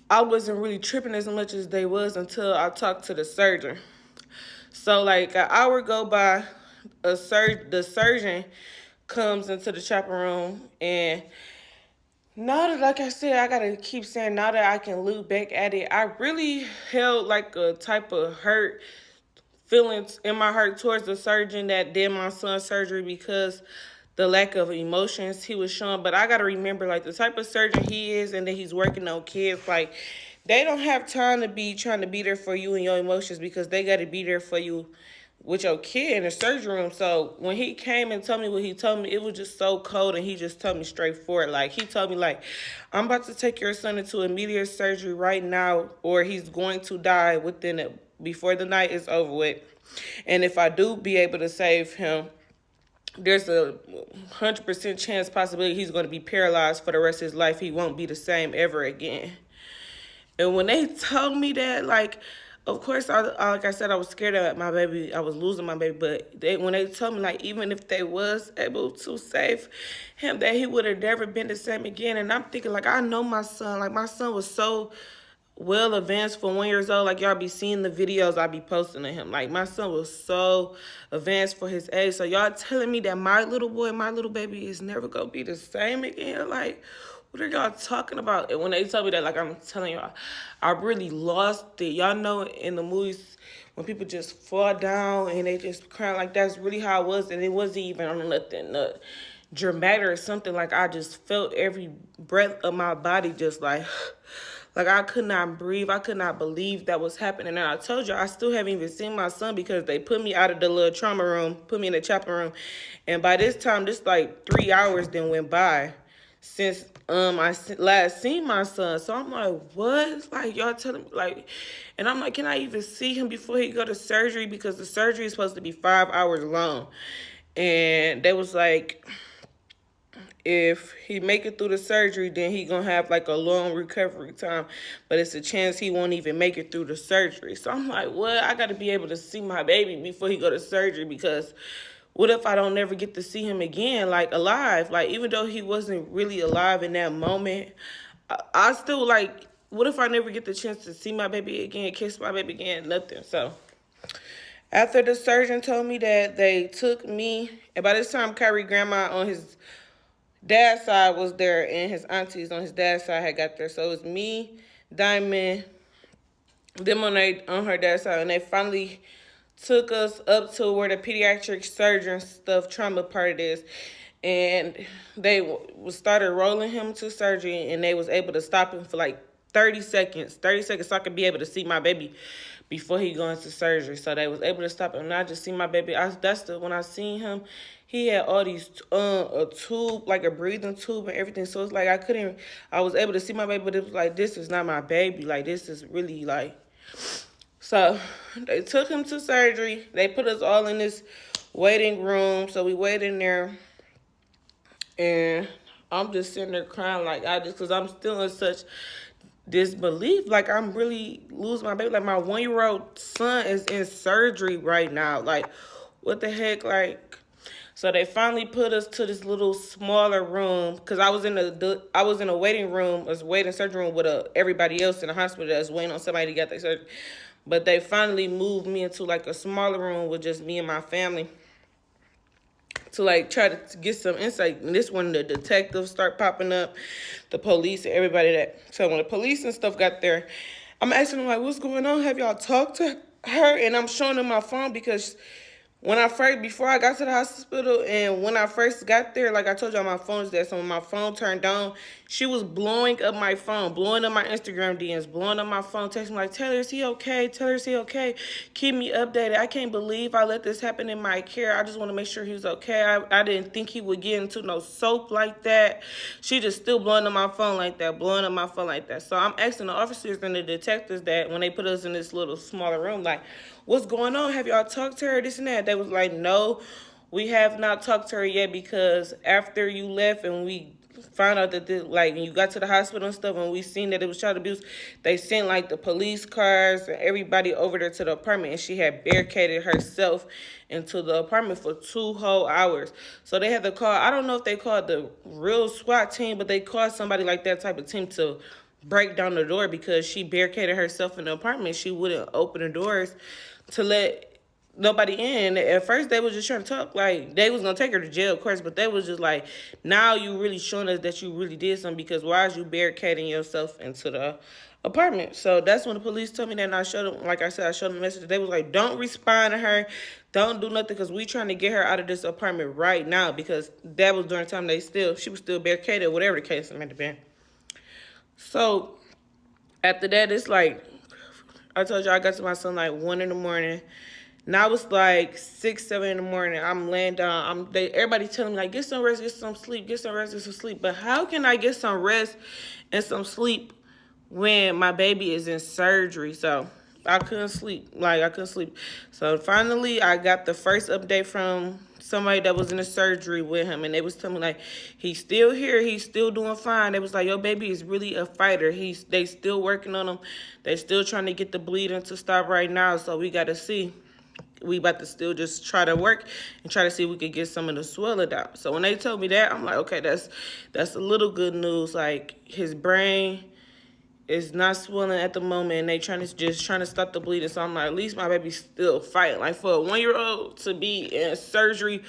I wasn't really tripping as much as they was until I talked to the surgeon. So, like, an hour go by, the surgeon comes into the chopper room, and now that, like I said, I gotta keep saying, now that I can look back at it, I really held like a type of hurt feelings in my heart towards the surgeon that did my son's surgery, because the lack of emotions he was showing. But I gotta remember, like, the type of surgeon he is, and that he's working on kids, like, they don't have time to be trying to be there for you and your emotions, because they got to be there for you with your kid in the surgery room. So when he came and told me what he told me, it was just so cold, and he just told me straightforward. Like, he told me, like, I'm about to take your son into immediate surgery right now, or he's going to die before the night is over with. And if I do be able to save him, there's a 100% chance possibility he's going to be paralyzed for the rest of his life. He won't be the same ever again. And when they told me that, like, of course, like I said, I was scared of my baby. I was losing my baby. But when they told me, like, even if they was able to save him, that he would have never been the same again. And I'm thinking, like, I know my son. Like, my son was so well advanced for 1 year old. Like, y'all be seeing the videos I be posting of him. Like, my son was so advanced for his age. So y'all telling me that my little boy, my little baby is never going to be the same again? Like, what are y'all talking about? And when they tell me that, like I'm telling y'all, I really lost it. Y'all know in the movies when people just fall down and they just cry, like that's really how it was. And it wasn't even on nothing dramatic or something. Like I just felt every breath of my body just like I could not breathe. I could not believe that was happening. And I told you, I still haven't even seen my son because they put me out of the little trauma room, put me in the chapel room. And by this time, this like 3 hours then went by since I last seen my son. So I'm like, what? It's like y'all telling me like, and I'm like, can I even see him before he go to surgery? Because the surgery is supposed to be 5 hours long. And they was like, if he make it through the surgery, then he gonna have like a long recovery time, but it's a chance he won't even make it through the surgery. So I'm like, what? I gotta be able to see my baby before he go to surgery, because what if I don't never get to see him again, like alive? Like even though he wasn't really alive in that moment, I still like, what if I never get the chance to see my baby again, kiss my baby again, nothing. So after the surgeon told me that, they took me, and by this time Kyrie grandma on his dad's side was there, and his aunties on his dad's side had got there. So it was me, Diamond, them on her dad's side, and they finally took us up to where the pediatric surgeon stuff trauma part is, and they started rolling him to surgery, and they was able to stop him for like 30 seconds so I could be able to see my baby before he go into surgery. So they was able to stop him, and I just see my baby. When I seen him, he had all these a tube, like a breathing tube and everything. So it's like I was able to see my baby, but it was like, this is not my baby. Like this is really like. So they took him to surgery. They put us all in this waiting room. So we wait in there, and I'm just sitting there crying, like because I'm still in such disbelief. Like I'm really losing my baby. Like my 1-year-old son is in surgery right now. Like what the heck? Like, so they finally put us to this little smaller room, because I was in a waiting room, waiting surgery room with everybody else in the hospital that's waiting on somebody to get their surgery. But they finally moved me into like a smaller room with just me and my family to like try to get some insight. And this when the detectives start popping up, the police and everybody that. So when the police and stuff got there, I'm asking them like, what's going on? Have y'all talked to her? And I'm showing them my phone, because before I got to the hospital and when I first got there, like I told y'all, my phone is there. So when my phone turned on, she was blowing up my phone, blowing up my Instagram DMs, blowing up my phone, texting me like, Taylor, is he okay? Taylor, is he okay? Keep me updated. I can't believe I let this happen in my care. I just want to make sure he was okay. I didn't think he would get into no soap like that. She just still blowing up my phone like that, blowing up my phone like that. So I'm asking the officers and the detectives that when they put us in this little smaller room, like, what's going on? Have y'all talked to her? This and that. They was like, no, we have not talked to her yet, because after you left and we found out that when you got to the hospital and stuff and we seen that it was child abuse, they sent like the police cars and everybody over there to the apartment, and she had barricaded herself into the apartment for 2 whole hours. So they had to call, I don't know if they called the real SWAT team, but they called somebody like that type of team to break down the door, because she barricaded herself in the apartment. She wouldn't open the doors to let nobody in. At first, they was just trying to talk. Like, they was going to take her to jail, of course, but they was just like, now you really showing us that you really did something, because why is you barricading yourself into the apartment? So that's when the police told me that, and I showed them, like I said, I showed them the message. They was like, don't respond to her. Don't do nothing, because we trying to get her out of this apartment right now, because that was during the time she was still barricaded, whatever the case may have been. So after that, it's like, I told you I got to my son like 1 in the morning. Now it's like 6, 7 in the morning. I'm laying down. Everybody telling me like, get some rest, get some sleep, get some rest, get some sleep. But how can I get some rest and some sleep when my baby is in surgery? So I couldn't sleep. So finally, I got the first update from somebody that was in the surgery with him, and they was telling me like, he's still here, he's still doing fine. They was like, your baby is really a fighter. They still working on him. They still trying to get the bleeding to stop right now. So we got to see. We about to still just try to work and try to see if we could get some of the swelling out. So when they told me that, I'm like, okay, that's a little good news. Like, his brain is not swelling at the moment, and they trying to stop the bleeding. So I'm like, at least my baby's still fighting. Like, for a 1-year-old to be in surgery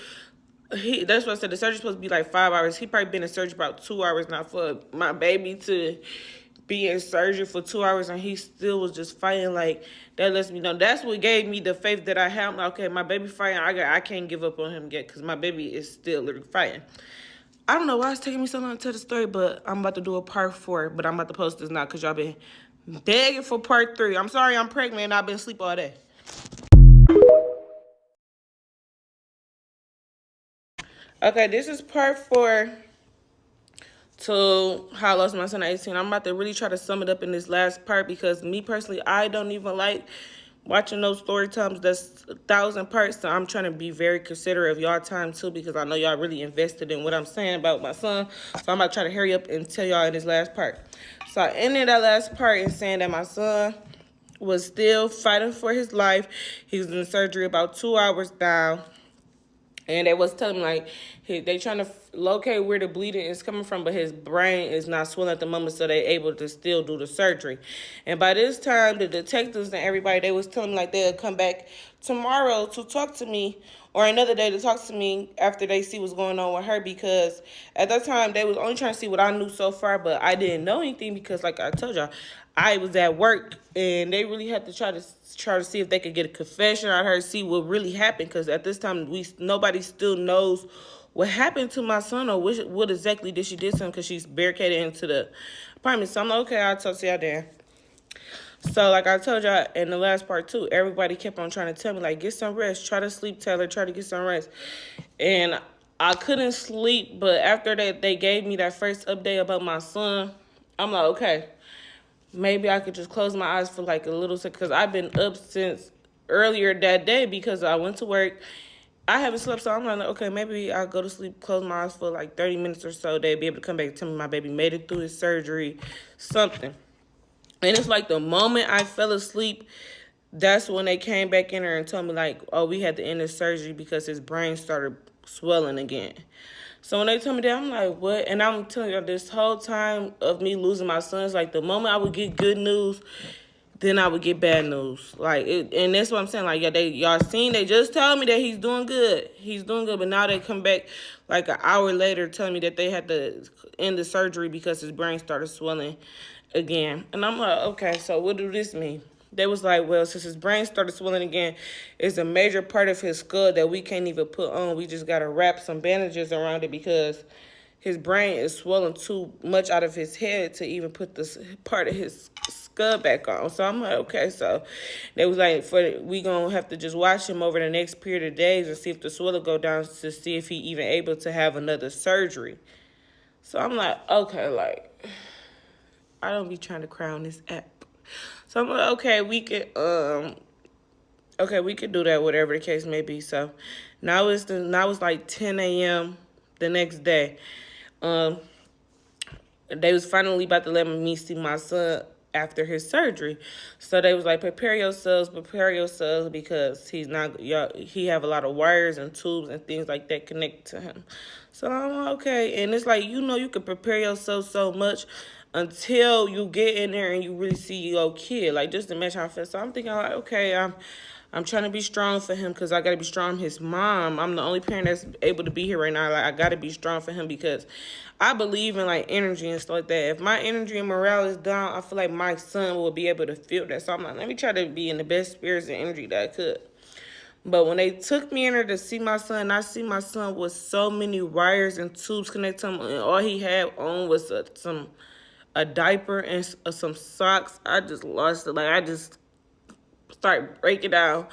That's what I said. The surgery's supposed to be like 5 hours. He probably been in surgery about 2 hours now. For my baby to be in surgery for 2 hours and he still was just fighting, like, that lets me know. That's what gave me the faith that I have. Like, okay, my baby fighting. I can't give up on him yet because my baby is still literally fighting. I don't know why it's taking me so long to tell the story, but I'm about to do a part 4. But I'm about to post this now because y'all been begging for part 3. I'm sorry I'm pregnant and I've been asleep all day. Okay, this is part 4 to how I lost my son at 18. I'm about to really try to sum it up in this last part because me personally, I don't even like watching those story times that's 1,000 parts. So I'm trying to be very considerate of y'all time too because I know y'all really invested in what I'm saying about my son. So I'm about to try to hurry up and tell y'all in this last part. So I ended that last part in saying that my son was still fighting for his life. He was in surgery about 2 hours down. And they was telling me, like, they trying to locate where the bleeding is coming from, but his brain is not swollen at the moment, so they able to still do the surgery. And by this time, the detectives and everybody, they was telling me, like, they'll come back tomorrow to talk to me, or another day to talk to me after they see what's going on with her, because at that time, they was only trying to see what I knew so far, but I didn't know anything because, like I told y'all, I was at work, and they really had to try to see if they could get a confession out of her, see what really happened, because at this time, nobody still knows what happened to my son or what exactly did she did to him, because she's barricaded into the apartment. So I'm like, okay, I'll talk to y'all there. So like I told y'all in the last part too, everybody kept on trying to tell me, like, get some rest, try to sleep, Taylor, try to get some rest. And I couldn't sleep, but after that, they gave me that first update about my son. I'm like, okay, maybe I could just close my eyes for like a little second, because I've been up since earlier that day because I went to work. I haven't slept, so I'm like, okay, maybe I'll go to sleep, close my eyes for like 30 minutes or so. They'll be able to come back and tell me my baby made it through his surgery, something. And it's like the moment I fell asleep, that's when they came back in there and told me, like, oh, we had to end his surgery because his brain started swelling again. So when they told me that, I'm like, what? And I'm telling you, this whole time of me losing my sons, like, the moment I would get good news, then I would get bad news. Like, and that's what I'm saying. Like, y'all seen, they just told me that he's doing good. He's doing good, but now they come back like an hour later telling me that they had to end the surgery because his brain started swelling again. And I'm like, okay, so what do this mean? They was like, well, since his brain started swelling again, it's a major part of his skull that we can't even put on. We just got to wrap some bandages around it because his brain is swelling too much out of his head to even put this part of his skull back on. So I'm like, okay. So they was like, we going to have to just watch him over the next period of days and see if the swelling go down to see if he even able to have another surgery. So I'm like, okay, like, I don't be trying to cry on this app. So I'm like, okay, we could do that, whatever the case may be. So now it's like 10 a.m. the next day. They was finally about to let me see my son after his surgery. So they was like, prepare yourselves because he have a lot of wires and tubes and things like that connected to him. So I'm like, okay. And it's like, you could prepare yourself so much until you get in there and you really see your kid. Like, just imagine how I feel. So I'm thinking, like, okay, I'm trying to be strong for him because I got to be strong. His mom, I'm the only parent that's able to be here right now. Like, I got to be strong for him because I believe in, like, energy and stuff like that. If my energy and morale is down, I feel like my son will be able to feel that. So I'm like, let me try to be in the best spirits and energy that I could. But when they took me in there to see my son, I see my son with so many wires and tubes connected to him, and all he had on was a diaper and some socks. I just lost it. Like, I just start breaking down,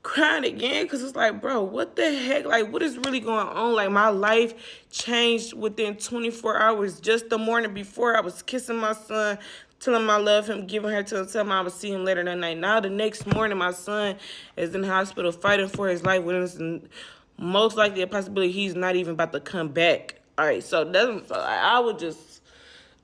crying again, because it's like, bro, what the heck? Like, what is really going on? Like, my life changed within 24 hours. Just the morning before, I was kissing my son, telling him I love him, giving her to him, telling him I would see him later that night. Now, the next morning, my son is in the hospital fighting for his life when it's most likely a possibility he's not even about to come back. All right, so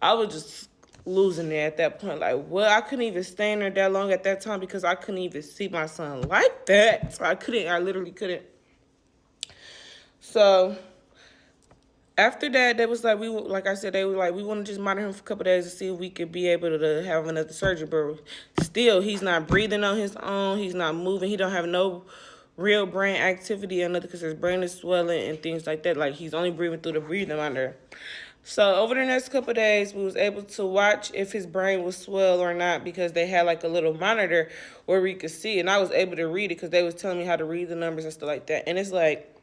I was just losing it at that point. Like, well, I couldn't even stay in there that long at that time because I couldn't even see my son like that. So I literally couldn't. So after that, they was like, like I said, they were like, we want to just monitor him for a couple of days to see if we could be able to have another surgery. But still, he's not breathing on his own. He's not moving. He don't have no real brain activity or nothing because his brain is swelling and things like that. Like, he's only breathing through the breathing monitor. So over the next couple of days, we was able to watch if his brain was swell or not because they had like a little monitor where we could see, and I was able to read it because they was telling me how to read the numbers and stuff like that. And it's like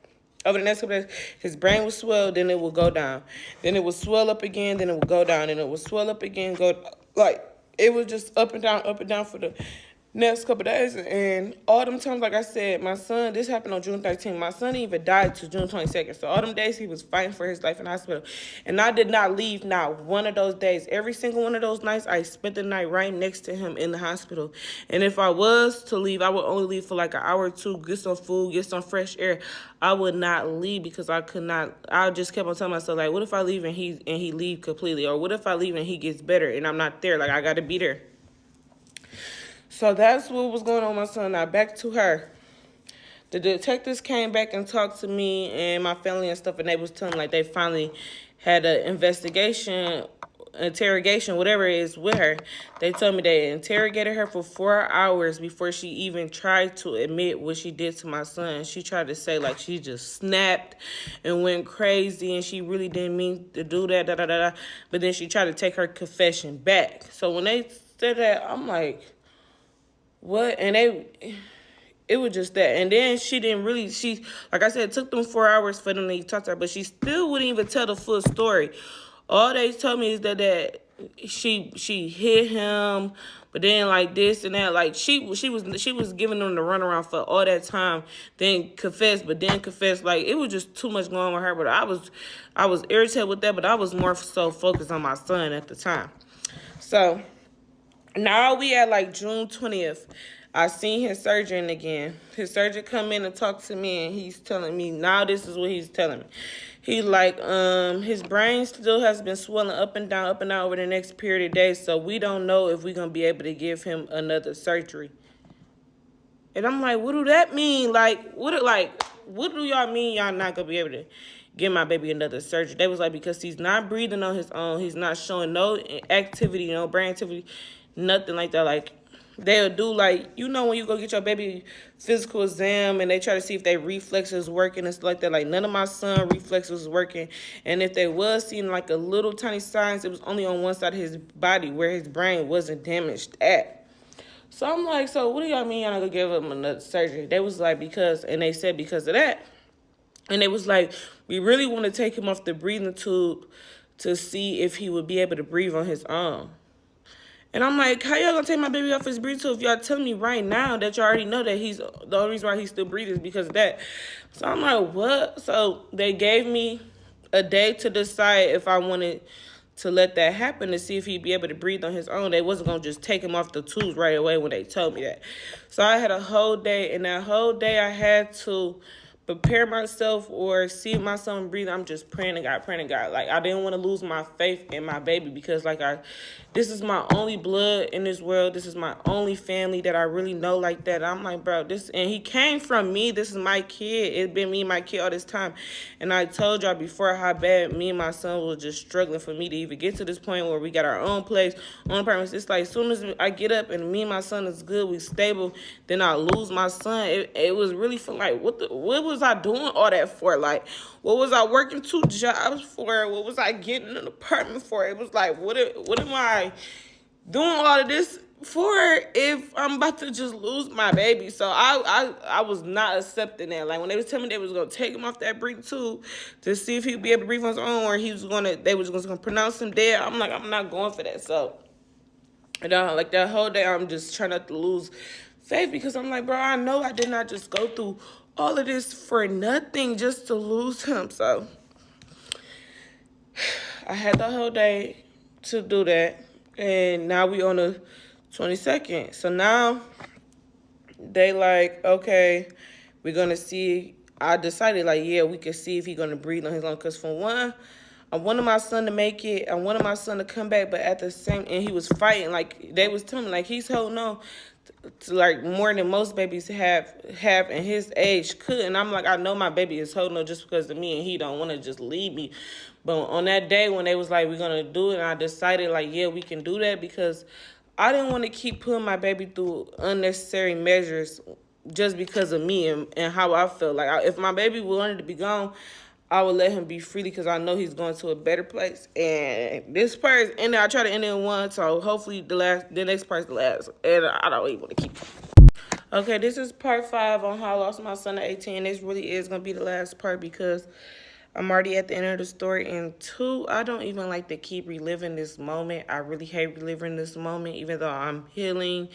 over the next couple of days, his brain was swell, then it would go down, then it would swell up again, then it would go down, and it would swell up again, go like it was just up and down for the next couple of days. And all them times, like I said, my son, this happened on June 13th. My son even died to June 22nd. So all them days he was fighting for his life in the hospital. And I did not leave not one of those days. Every single one of those nights, I spent the night right next to him in the hospital. And if I was to leave, I would only leave for like an hour or two, get some food, get some fresh air. I would not leave because I could not. I just kept on telling myself, like, what if I leave and he leave completely? Or what if I leave and he gets better and I'm not there? Like, I got to be there. So that's what was going on with my son. Now back to her. The detectives came back and talked to me and my family and stuff, and they was telling like they finally had an interrogation, whatever it is, with her. They told me they interrogated her for 4 hours before she even tried to admit what she did to my son. She tried to say like she just snapped and went crazy and she really didn't mean to do that, But then she tried to take her confession back. So when they said that, I'm like, what? And it was just that. And then she didn't really, like I said, it took them 4 hours for them to talk to her, but she still wouldn't even tell the full story. All they told me is that she hit him, but then like this and that, like she was giving them the runaround for all that time, then confessed, like it was just too much going on with her. But I was irritated with that, but I was more so focused on my son at the time. So now we at like June 20th. I seen his surgeon again. His surgeon come in and talk to me, and he's telling me, now this is what he's telling me. He's like, his brain still has been swelling up and down over the next period of days, so we don't know if we're going to be able to give him another surgery. And I'm like, what do that mean? What do y'all mean y'all not going to be able to give my baby another surgery? They was like, because he's not breathing on his own. He's not showing no activity, no brain activity, nothing like that. Like, they'll do, like, you know, when you go get your baby physical exam and they try to see if their reflexes working and stuff like that. Like, none of my son reflexes was working. And if they was seeing, like, a little tiny signs, it was only on one side of his body where his brain wasn't damaged at. So I'm like, so what do y'all mean y'all not gonna give him another surgery? They was like, and they said because of that. And they was like, we really want to take him off the breathing tube to see if he would be able to breathe on his own. And I'm like, how y'all gonna take my baby off his breathing tube if y'all telling me right now that you already know that the only reason why he's still breathing is because of that? So I'm like, what? So they gave me a day to decide if I wanted to let that happen to see if he'd be able to breathe on his own. They wasn't gonna just take him off the tubes right away when they told me that. So I had a whole day, and that whole day I had to prepare myself or see my son breathe. I'm just praying to God. Like, I didn't want to lose my faith in my baby because, like, this is my only blood in this world. This is my only family that I really know like that. I'm like, bro, and he came from me. This is my kid. It's been me and my kid all this time. And I told y'all before how bad me and my son was just struggling for me to even get to this point where we got our own place, own apartments. It's like, as soon as I get up and me and my son is good, we stable, then I lose my son. It was really for like, what was I doing all that for? Like, what was I working 2 jobs for? What was I getting an apartment for? It was like, what am I doing all of this for if I'm about to just lose my baby? So I was not accepting that. Like, when they was telling me they was gonna take him off that breathing tube to see if he'd be able to breathe on his own, or they was gonna pronounce him dead, I'm like, I'm not going for that. So, like, that whole day I'm just trying not to lose faith because I'm like, bro, I know I did not just go through all of this for nothing just to lose him. So I had the whole day to do that. And now we on the 22nd. So now they like, okay, we're going to see. I decided, like, yeah, we can see if he's going to breathe on his own. Because for one, I wanted my son to make it. I wanted my son to come back. But at the same, and he was fighting. Like, they was telling me, like, he's holding on to like more than most babies have in his age could. And I'm like, I know my baby is holding on just because of me, and he don't want to just leave me. But on that day when they was like, we're gonna do it, and I decided, like, yeah, we can do that, because I didn't want to keep putting my baby through unnecessary measures just because of me and how I feel. Like, if my baby wanted to be gone, I would let him be freely because I know he's going to a better place. And this part is ended. I try to end it in one, so hopefully the next part's the last. And I don't even want to keep. Okay, this is part 5 on how I lost my son at 18. This really is gonna be the last part because I'm already at the end of the story. And 2, I don't even like to keep reliving this moment. I really hate reliving this moment, even though I'm healing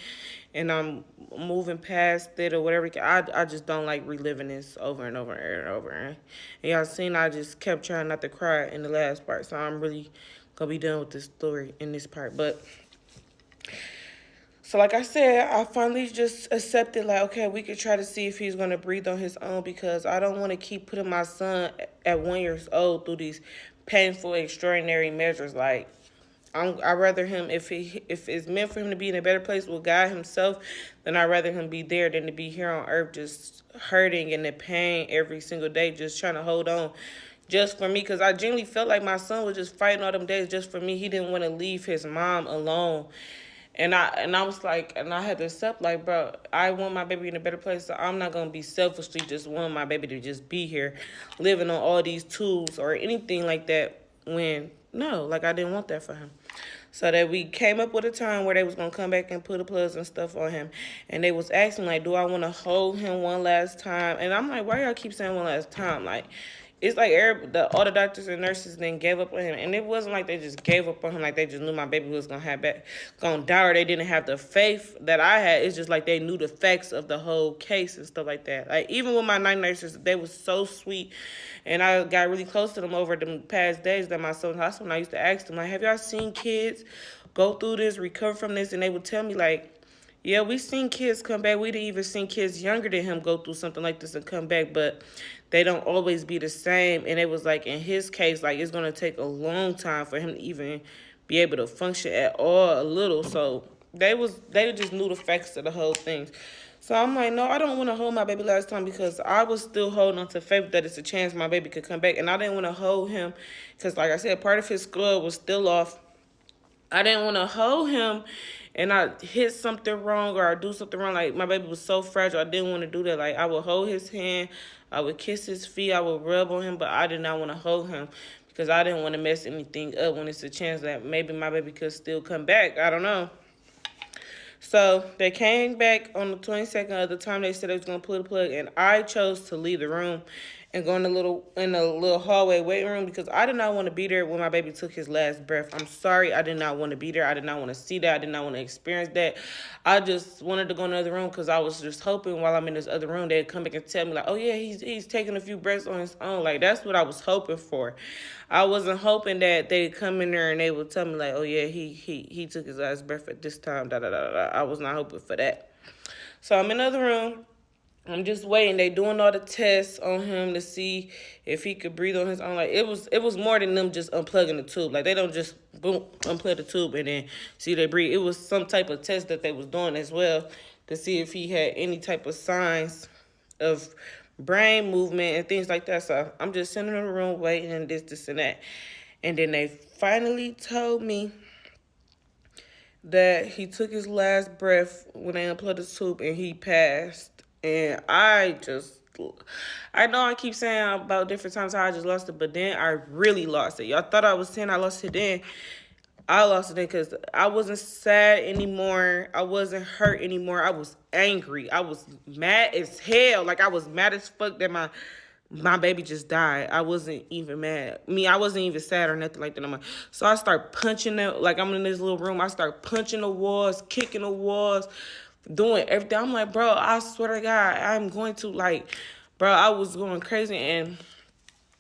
and I'm moving past it or whatever. I just don't like reliving this over and over and over. And y'all seen I just kept trying not to cry in the last part. So I'm really gonna be done with this story in this part. But so like I said, I finally just accepted, like, okay, we could try to see if he's going to breathe on his own because I don't want to keep putting my son at 1 year old through these painful, extraordinary measures. Like, I'd rather him, if it's meant for him to be in a better place with God himself, then I'd rather him be there than to be here on earth just hurting and in pain every single day, just trying to hold on just for me. Because I genuinely felt like my son was just fighting all them days just for me. He didn't want to leave his mom alone. And I was like, and I had to accept, like, bro, I want my baby in a better place, so I'm not going to be selfishly just wanting my baby to just be here, living on all these tools or anything like that when, no, like, I didn't want that for him. So that we came up with a time where they was going to come back and put the plugs and stuff on him. And they was asking, like, do I want to hold him one last time? And I'm like, why y'all keep saying one last time? Like, it's like all the doctors and nurses then gave up on him. And it wasn't like they just gave up on him, like they just knew my baby was gonna die, or they didn't have the faith that I had. It's just like they knew the facts of the whole case and stuff like that. Like, even with my night nurses, they was so sweet. And I got really close to them over the past days that my son was in hospital. I used to ask them, like, have y'all seen kids go through this, recover from this? And they would tell me, like, yeah, we seen kids come back. We didn't even seen kids younger than him go through something like this and come back, but they don't always be the same. And it was like, in his case, like, it's going to take a long time for him to even be able to function at all a little. So they just knew the facts of the whole thing. So I'm like, no, I don't want to hold my baby last time because I was still holding on to faith that it's a chance my baby could come back. And I didn't want to hold him because, like I said, part of his skull was still off. I didn't want to hold him and I hit something wrong or I do something wrong. Like, my baby was so fragile, I didn't want to do that. Like, I would hold his hand, I would kiss his feet, I would rub on him, but I did not want to hold him because I didn't want to mess anything up when it's a chance that maybe my baby could still come back. I don't know. So they came back on the 22nd of the time they said they was going to pull the plug, and I chose to leave the room and go in the little hallway waiting room because I did not want to be there when my baby took his last breath. I'm sorry, I did not want to be there. I did not want to see that. I did not want to experience that. I just wanted to go in the other room because I was just hoping while I'm in this other room they'd come back and tell me, like, oh yeah, he's taking a few breaths on his own. Like, that's what I was hoping for. I wasn't hoping that they'd come in there and they would tell me, like, oh yeah, he took his last breath at this time. I was not hoping for that. So I'm in the other room. I'm just waiting. They doing all the tests on him to see if he could breathe on his own. Like, it was more than them just unplugging the tube. Like, they don't just boom unplug the tube and then see they breathe. It was some type of test that they was doing as well to see if he had any type of signs of brain movement and things like that. So I'm just sitting in the room waiting and this and that. And then they finally told me that he took his last breath when they unplugged the tube and he passed. And I know I keep saying about different times how I just lost it, but then I really lost it. Y'all thought I was saying I lost it then. I lost it then because I wasn't sad anymore. I wasn't hurt anymore. I was angry. I was mad as hell. Like, I was mad as fuck that my baby just died. I wasn't even mad. I wasn't even sad or nothing like that. So I start punching it. Like, I'm in this little room. I start punching the walls, kicking the walls, doing everything. I'm like, bro, I swear to God, I'm going to, like, bro, I was going crazy. And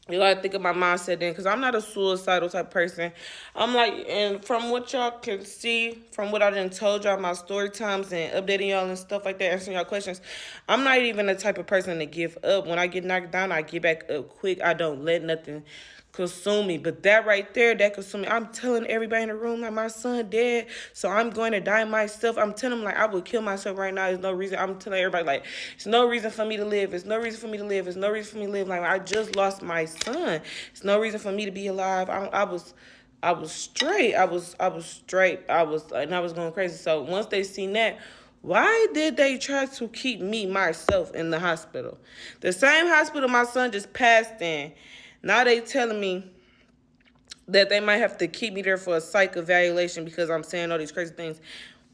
you gotta think of my mindset then, because I'm not a suicidal type person. I'm like, and from what y'all can see, from what I done told y'all, my story times and updating y'all and stuff like that, answering y'all questions, I'm not even the type of person to give up. When I get knocked down, I get back up quick. I don't let nothing consume me. But that right there, that consumed me. I'm telling everybody in the room, like, my son dead, so I'm going to die myself. I'm telling them, like, I would kill myself right now. There's no reason. I'm telling everybody, like, it's no reason for me to live. It's no reason for me to live. It's no reason for me to live. Like, I just lost my son. It's no reason for me to be alive. I was straight. I was straight. And I was going crazy. So once they seen that, why did they try to keep me, myself, in the hospital? The same hospital my son just passed in. Now they telling me that they might have to keep me there for a psych evaluation because I'm saying all these crazy things.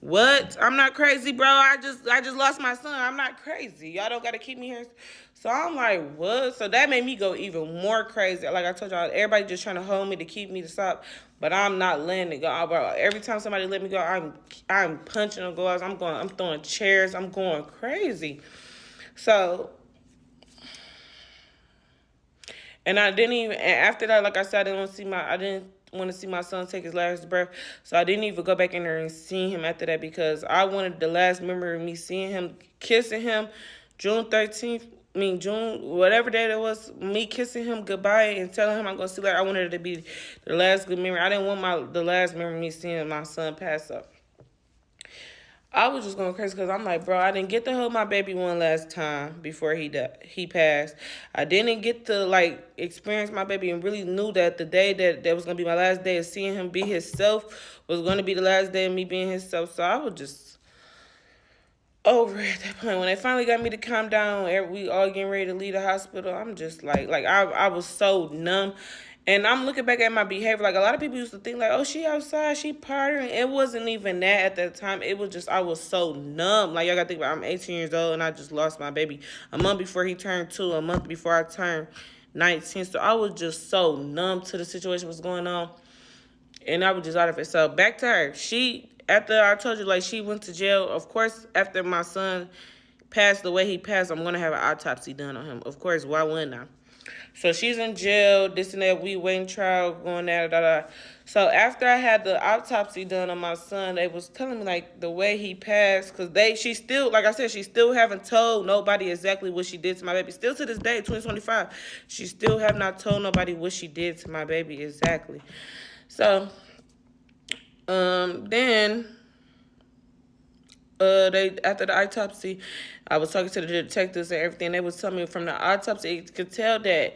What? I'm not crazy, bro. I just lost my son. I'm not crazy. Y'all don't gotta keep me here. So I'm like, what? So that made me go even more crazy. Like I told y'all, everybody just trying to hold me to keep me to stop, but I'm not letting it go, bro. Every time somebody let me go, I'm punching them girls. I'm throwing chairs. I'm going crazy. So, and I didn't even. And after that, like I said, I didn't want to see my son take his last breath. So I didn't even go back in there and see him after that because I wanted the last memory of me seeing him, kissing him, June 13th. June, whatever day it was, me kissing him goodbye and telling him I'm gonna see later. I wanted it to be the last good memory. I didn't want the last memory of me seeing my son pass up. I was just going crazy because I'm like, bro, I didn't get to hold my baby one last time before he passed. I didn't get to, like, experience my baby and really knew that the day that was going to be my last day of seeing him be himself was going to be the last day of me being himself. So I was just over at that point. When they finally got me to calm down, we all getting ready to leave the hospital, I'm just like I was so numb. And I'm looking back at my behavior. Like, a lot of people used to think, like, oh, she outside, she partying. It wasn't even that at that time. It was just, I was so numb. Like, y'all got to think about, I'm 18 years old, and I just lost my baby a month before he turned 2, a month before I turned 19. So I was just so numb to the situation was going on. And I was just out of it. So back to her. After I told you, like, she went to jail. Of course, after my son passed the way he passed, I'm going to have an autopsy done on him. Of course, why wouldn't I? So she's in jail, this and that, we waiting trial, going that, So after I had the autopsy done on my son, they was telling me, like, the way he passed, because she still, like I said, she still haven't told nobody exactly what she did to my baby. Still to this day, 2025, she still have not told nobody what she did to my baby exactly. So, then... after the autopsy, I was talking to the detectives and everything. They was telling me from the autopsy, you could tell that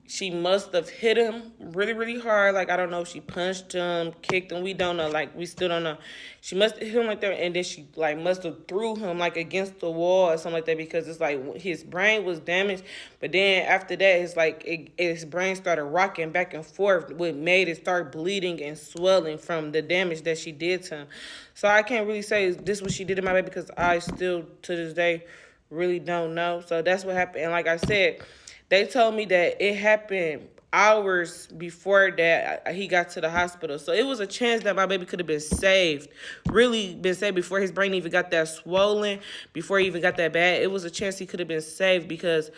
she must have hit him really, really hard. Like, I don't know if she punched him, kicked him. We don't know. Like, we still don't know. She must have hit him like that, and then she, like, must have threw him, like, against the wall or something like that, because it's, like, his brain was damaged. But then after that, it's, like, his brain started rocking back and forth, which made it start bleeding and swelling from the damage that she did to him. So I can't really say this what she did to my baby, because I still, to this day, really don't know. So that's what happened. And like I said, they told me that it happened hours before that he got to the hospital. So it was a chance that my baby could have been saved, really been saved before his brain even got that swollen, before he even got that bad. It was a chance he could have been saved, because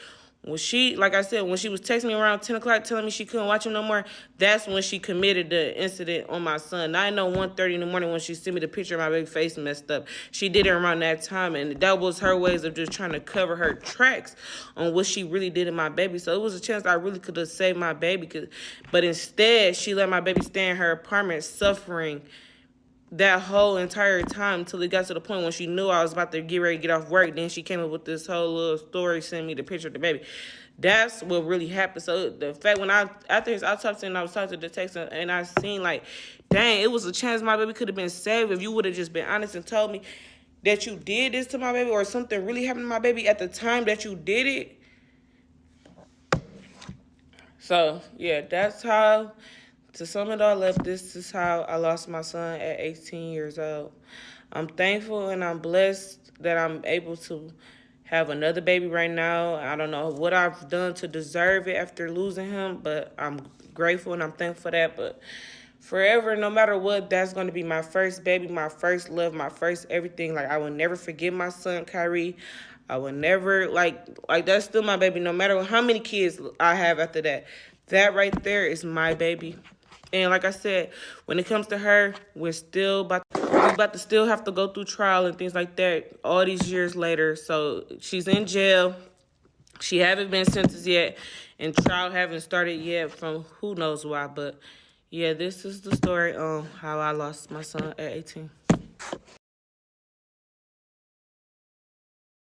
when she, like I said, when she was texting me around 10 o'clock telling me she couldn't watch him no more, that's when she committed the incident on my son. I know 1:30 in the morning when she sent me the picture of my baby face messed up. She did it around that time, and that was her ways of just trying to cover her tracks on what she really did to my baby. So it was a chance I really could have saved my baby. But instead, she let my baby stay in her apartment suffering that whole entire time until it got to the point when she knew I was about to get ready to get off work. Then she came up with this whole little story, sending me the picture of the baby. That's what really happened. So the fact after his autopsy and I was talking to the detective and I seen, like, dang, it was a chance my baby could have been saved if you would have just been honest and told me that you did this to my baby, or something really happened to my baby at the time that you did it. So yeah, that's how. To sum it all up, this is how I lost my son at 18 years old. I'm thankful and I'm blessed that I'm able to have another baby right now. I don't know what I've done to deserve it after losing him, but I'm grateful and I'm thankful for that. But forever, no matter what, that's going to be my first baby, my first love, my first everything. Like, I will never forget my son, Kyrie. I will never, like that's still my baby, no matter how many kids I have after that. That right there is my baby. And like I said, when it comes to her, we're about to still have to go through trial and things like that all these years later. So she's in jail. She haven't been sentenced yet, and trial haven't started yet from who knows why. But yeah, this is the story on how I lost my son at 18.